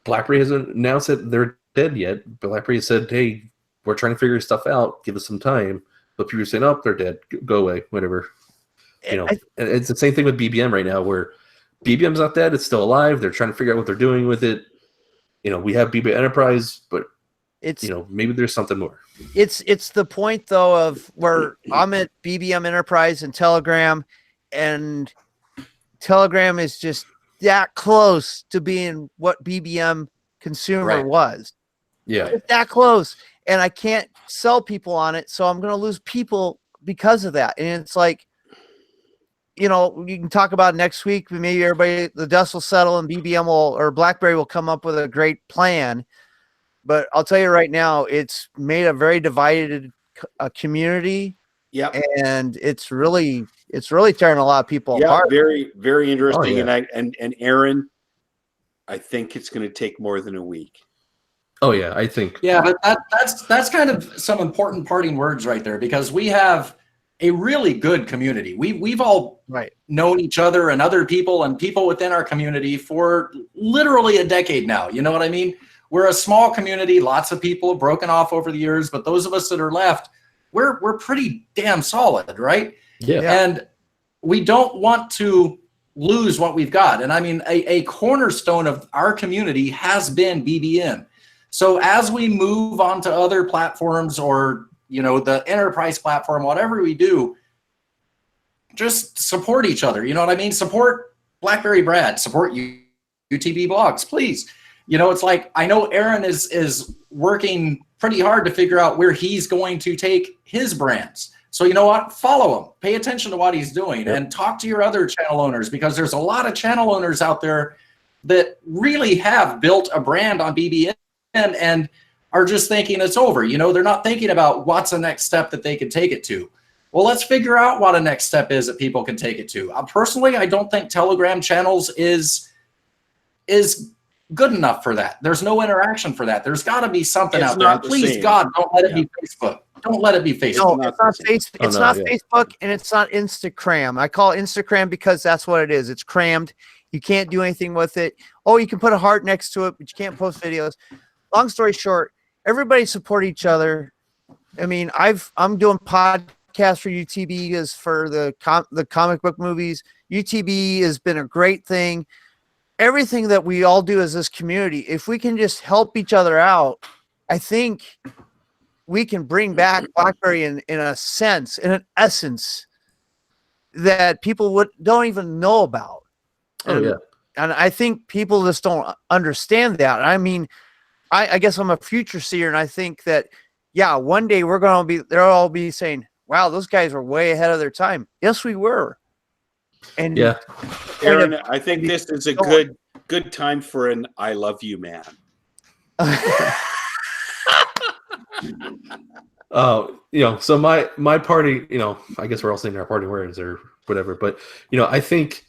Blackberry hasn't announced that they're dead yet. Blackberry said, "Hey, we're trying to figure stuff out. Give us some time." But people are saying, "Oh, they're dead. Go away." Whatever. You know, and it's the same thing with BBM right now, where BBM's not dead; it's still alive. They're trying to figure out what they're doing with it. You know, we have BBM Enterprise, but it's, you know, maybe there's something more. It's the point though of where I'm at BBM Enterprise and Telegram is just that close to being what BBM Consumer was. Yeah, it's that close, and I can't sell people on it, so I'm going to lose people because of that. And it's like, you know, you can talk about next week. Maybe the dust will settle, and BBM or Blackberry will come up with a great plan. But I'll tell you right now, it's made a very divided community. Yeah, and it's really tearing a lot of people apart. Very, very interesting. Oh, yeah. And Aaron, I think it's going to take more than a week. Oh yeah, I think. Yeah, but that's kind of some important parting words right there, because we have a really good community. We've all known each other and other people and people within our community for literally a decade now. You know what I mean? We're a small community. Lots of people have broken off over the years, but those of us that are left, we're pretty damn solid, right? Yeah. And we don't want to lose what we've got. And I mean, a cornerstone of our community has been BBM. So as we move on to other platforms, or, you know, the enterprise platform, whatever we do, just support each other. You know what I mean? Support Blackberry Brad, support UTB blogs, please. You know, it's like, I know Aaron is working pretty hard to figure out where he's going to take his brands. So you know what? Follow him, pay attention to what he's doing, and talk to your other channel owners, because there's a lot of channel owners out there that really have built a brand on BBM and are just thinking it's over. You know, they're not thinking about what's the next step that they can take it to. Well, let's figure out what a next step is that people can take it to. Personally, I don't think Telegram channels is good enough for that. There's no interaction for that. There's got to be something out there. Please, God, don't let it be Facebook. Don't let it be Facebook. No, it's not Facebook. It's not Facebook, and it's not Instagram. I call it Instagram because that's what it is. It's crammed. You can't do anything with it. Oh, you can put a heart next to it, but you can't post videos. Long story short, everybody support each other. I mean, I'm doing podcasts for UTB as for the comic book movies. UTB has been a great thing. Everything that we all do as this community, if we can just help each other out, I think we can bring back Blackberry in a sense, in an essence, that people don't even know about. And I think people just don't understand that. I mean, I guess I'm a future seer, and I think that, yeah, one day they'll all be saying, wow, those guys were way ahead of their time. Yes, we were. And yeah, Aaron, I think this is a good time for an I love you, man. You know, so my party, you know, I guess we're all saying our party words or whatever, but, you know, I think,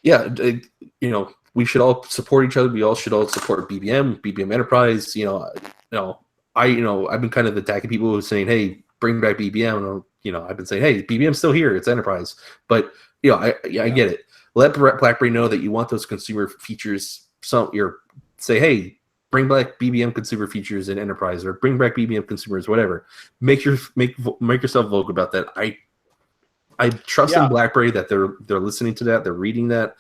yeah, you know, we should all support each other. We all should all support BBM Enterprise. I've been kind of attacking people who are saying, "Hey, bring back BBM." And, I've been saying, "Hey, BBM's still here. It's Enterprise." But I get it. Let BlackBerry know that you want those consumer features. Say, "Hey, bring back BBM consumer features in Enterprise, or bring back BBM consumers, whatever." Make yourself vocal about that. I trust in BlackBerry that they're listening to that. They're reading that.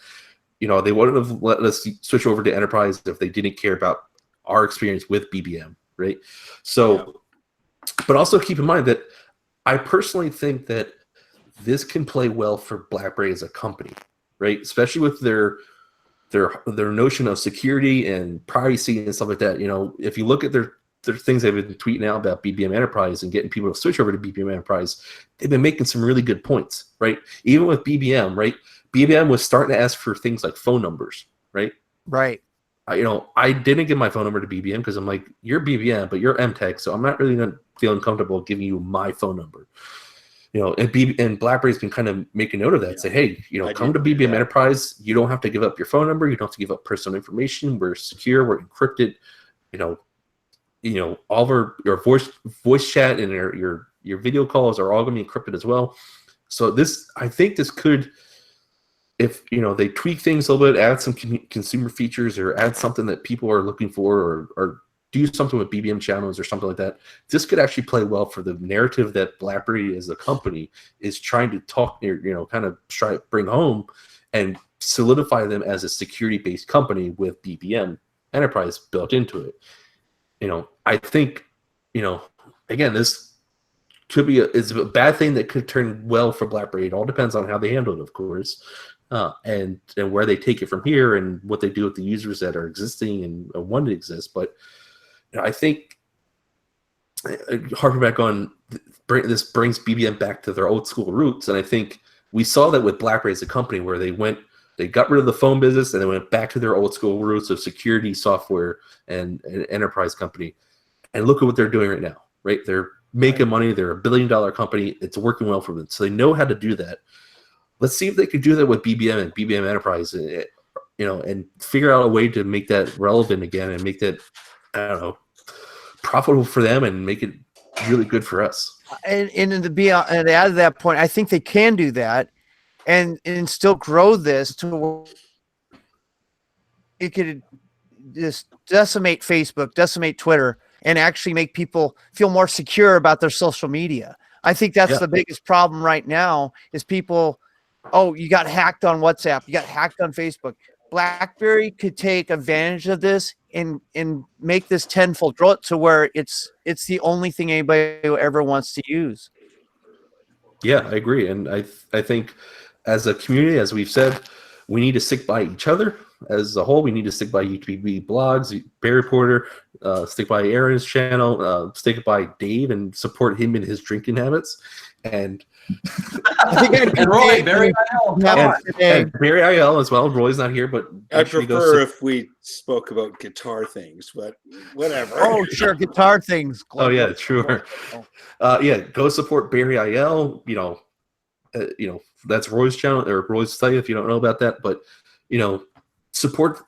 They wouldn't have let us switch over to Enterprise if they didn't care about our experience with BBM, right? So, but also keep in mind that I personally think that this can play well for BlackBerry as a company, right? Especially with their notion of security and privacy and stuff like that. If you look at their things they've been tweeting out about BBM Enterprise and getting people to switch over to BBM Enterprise, they've been making some really good points, right? Even with BBM, right? BBM was starting to ask for things like phone numbers, right? Right. I didn't give my phone number to BBM because I'm like, you're BBM, but you're MTech, so I'm not really feeling comfortable giving you my phone number. And BlackBerry's been kind of making note of that. Say, hey, come to BBM Enterprise. You don't have to give up your phone number. You don't have to give up personal information. We're secure. We're encrypted. All of your voice chat and your video calls are all going to be encrypted as well. So I think this could, if they tweak things a little bit, add some consumer features, or add something that people are looking for, or do something with BBM channels or something like that, this could actually play well for the narrative that BlackBerry as a company is trying to kind of try to bring home and solidify them as a security-based company with BBM Enterprise built into it. I think, again, this could be is a bad thing that could turn well for BlackBerry. It all depends on how they handle it, of course, and where they take it from here, and what they do with the users that are existing and want to exist. But I think harping back on this brings BBM back to their old school roots, and I think we saw that with BlackBerry as a company, where they got rid of the phone business and they went back to their old school roots of security software and an enterprise company. And look at what they're doing right now, right? They're making money. They're $1 billion company. It's working well for them. So they know how to do that. Let's see if they could do that with BBM and BBM Enterprise, and figure out a way to make that relevant again and make that, profitable for them and make it really good for us. And to add to that point, I think they can do that and still grow this to it could just decimate Facebook, decimate Twitter, and actually make people feel more secure about their social media. I think that's the biggest problem right now is people, you got hacked on WhatsApp, you got hacked on Facebook. BlackBerry could take advantage of this and make this tenfold, grow it to where it's the only thing anybody ever wants to use. Yeah, I agree. And I think as a community, as we've said, we need to stick by each other. As a whole, we need to stick by UTB blogs, Barry Porter, stick by Aaron's channel, stick by Dave and support him in his drinking habits. And I think and Roy, Barry IL, and Barry IL as well. Roy's not here, but I prefer if we spoke about guitar things, but whatever. Oh, sure, guitar things. Oh yeah, sure. Go support Barry IL. That's Roy's channel or Roy's site if you don't know about that. But support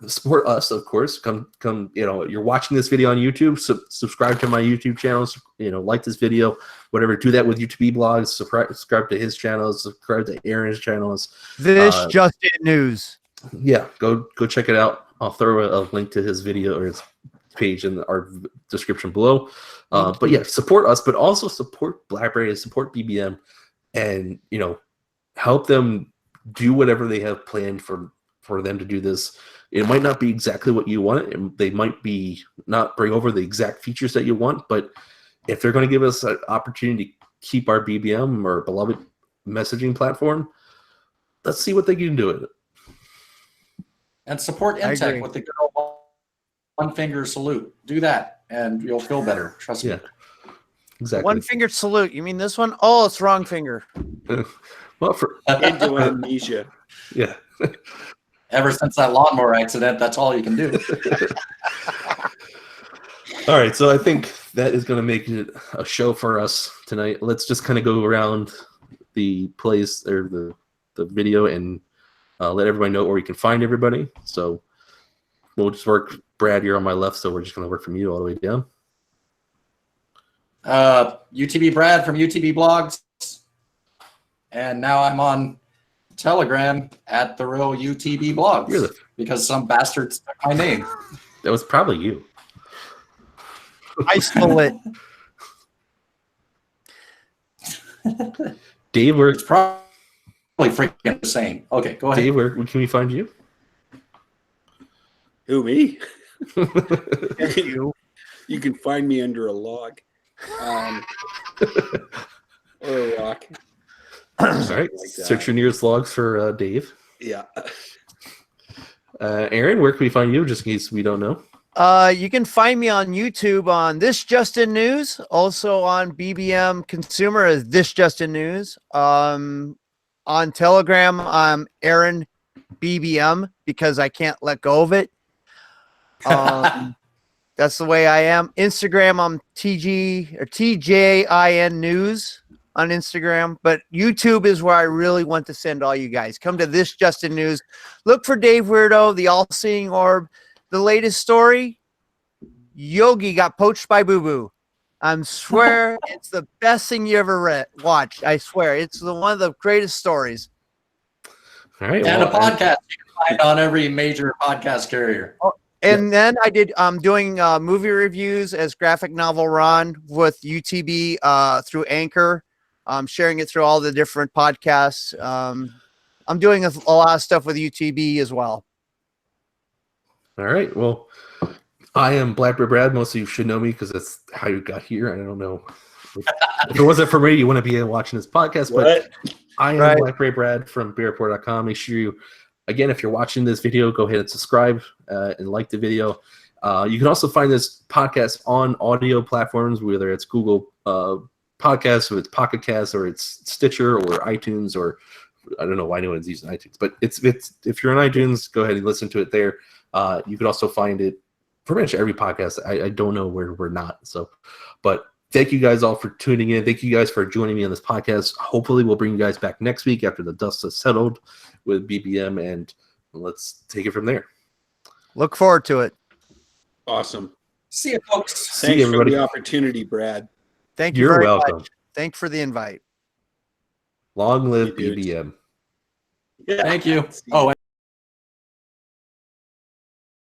us, of course. Come. You're watching this video on YouTube. Subscribe to my YouTube channel. Like this video, whatever. Do that with YouTube blogs. Subscribe to his channels. Subscribe to Aaron's channels. This just in news. Yeah, go check it out. I'll throw a link to his video or his page in our description below. But yeah, support us, but also support BlackBerry and support BBM, and help them do whatever they have planned for them to do this. It might not be exactly what you want, and they might be not bring over the exact features that you want, but if they're going to give us an opportunity to keep our BBM or beloved messaging platform, let's see what they can do with it. And support MTech with the good old one finger salute. Do that, and you'll feel better. Trust me. Exactly. One finger salute. You mean this one? Oh, it's wrong finger. Well, for Indonesia. Yeah. Ever since that lawnmower accident, that's all you can do. All right, so I think that is going to make it a show for us tonight. Let's just kind of go around the place or the video and let everybody know where you can find everybody. So we'll just work. Brad, you're on my left, so we're just going to work from you all the way down. UTB Brad from UTB Blogs. And now I'm on Telegram at the real UTB Blogs because some bastard took my name. That was probably you. I stole it. Dave, where It's probably freaking the same. Okay, go ahead. Dave, where can we find you? Who, me? You. You can find me under a log. Or a rock. All right. Like that. Search your nearest logs for Dave. Yeah. Aaron, where can we find you, just in case we don't know? You can find me on YouTube on This Justin News, also on BBM Consumer as This Justin News. On Telegram, I'm Aaron BBM because I can't let go of it. That's the way I am. Instagram, I'm TJIN News on Instagram, but YouTube is where I really want to send all you guys. Come to This Justin News. Look for Dave Weirdo, the all-seeing orb. The latest story, Yogi got poached by Boo Boo. I swear it's the best thing you ever watched. I swear. It's one of the greatest stories. All right. And a podcast you can find on every major podcast carrier. And then I'm doing movie reviews as graphic novel Ron with UTB through Anchor. I'm sharing it through all the different podcasts. I'm doing a lot of stuff with UTB as well. All right. Well, I am Blackberry Brad. Most of you should know me because that's how you got here. I don't know. If it wasn't for me, you wouldn't be watching this podcast. But I am Blackberry Brad from beerreport.com. Make sure you, again, if you're watching this video, go ahead and subscribe and like the video. You can also find this podcast on audio platforms, whether it's Google Podcasts, or it's Pocket Casts, or it's Stitcher, or iTunes, or I don't know why anyone's using iTunes. But it's if you're on iTunes, go ahead and listen to it there. You can also find it pretty much every podcast. I don't know where we're not. So, but thank you guys all for tuning in. Thank you guys for joining me on this podcast. Hopefully we'll bring you guys back next week after the dust has settled with BBM, and let's take it from there. Look forward to it. Awesome. See you, folks. Thanks for everybody. the opportunity, Brad. Thank you You're very welcome. much. Thank you for the invite. Long live You do. BBM. Yeah. Thank you. Oh,